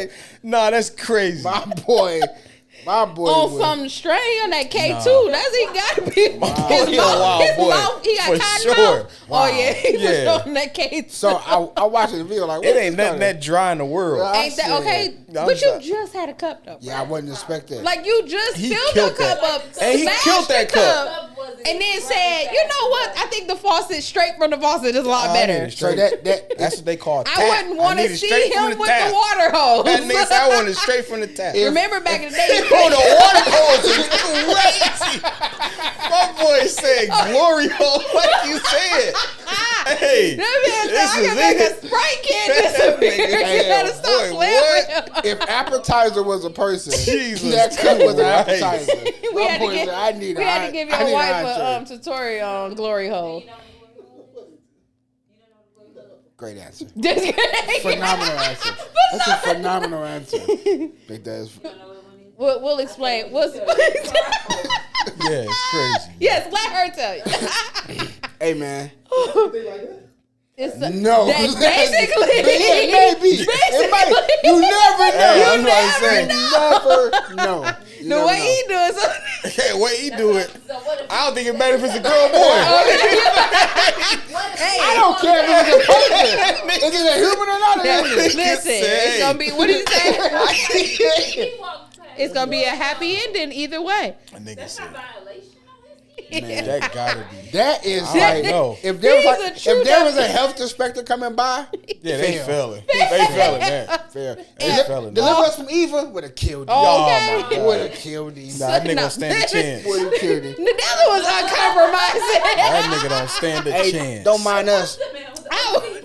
boy. Nah, that's crazy. My boy On was- some strain on that K2. That's he got to be. His He a mouth, wild his boy, mouth, he got for cotton sure. mouth. Oh yeah, he was Yeah. on that K2. So I watched the video like, It ain't nothing that dry in the world. Yeah. Ain't that I okay? I'm But you sorry. just had a cup though. Yeah, I wasn't expecting. Like you just He filled killed your cup that. up, And he smashed killed that the cup. and then said, "You know what? I think the faucet straight from the faucet is a lot I need better." it So straight. that's what they call tap. I wouldn't want need to it see straight from him with tap. the water hose. That nigga said I want it straight from the tap. Remember back in the day, Oh, the water hose is crazy. My boy said glory hole like you said. Hey, that man said, this I can is make it. a Sprite can disappear. That nigga You gotta said, stop boy, playing with him. if appetizer was a person, Jesus that cup was an Christ. appetizer. We My had boy to give, said, I need we a- had to give I your need wife an a entree. tutorial on glory hole. Great answer. This- Phenomenal answer. That's a phenomenal answer. Big Dad's. we'll explain. Yeah, it's crazy. Yes, let her tell you. Hey man. It's No. basically. It may be. It might. You never know. Hey, that's what I'm saying. You never know. You The never way know. he do it. Hey, way he do it. I don't think it matters if it's a girl or boy. I don't care if it's a person. Is it a human or not? Listen, say. it's gonna be. What did you say? It's gonna be a happy ending either way. A nigga said. Man, that gotta be. That is like if there was a health inspector coming by, they failing. They failing, man. Fair. Deliver us from Eva would have killed you. Oh, okay. Would have killed these. Nah, that nigga don't stand a chance. Would have killed him. That was uncompromising. That nigga don't stand a chance. Don't mind us.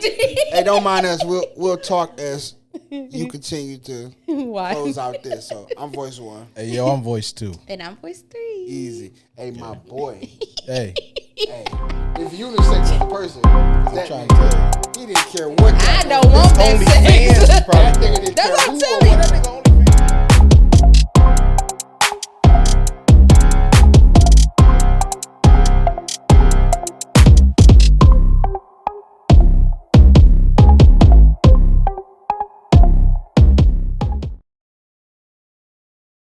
Hey, don't mind us. We'll talk as you continue to close out this. So I'm voice 1. Hey, yo, I'm voice 2. And I'm voice 3. Easy. Hey, my boy. Hey. If you unisex person, I'm trying to tell you, he didn't care what. I don't want that sex. That nigga didn't care who or what.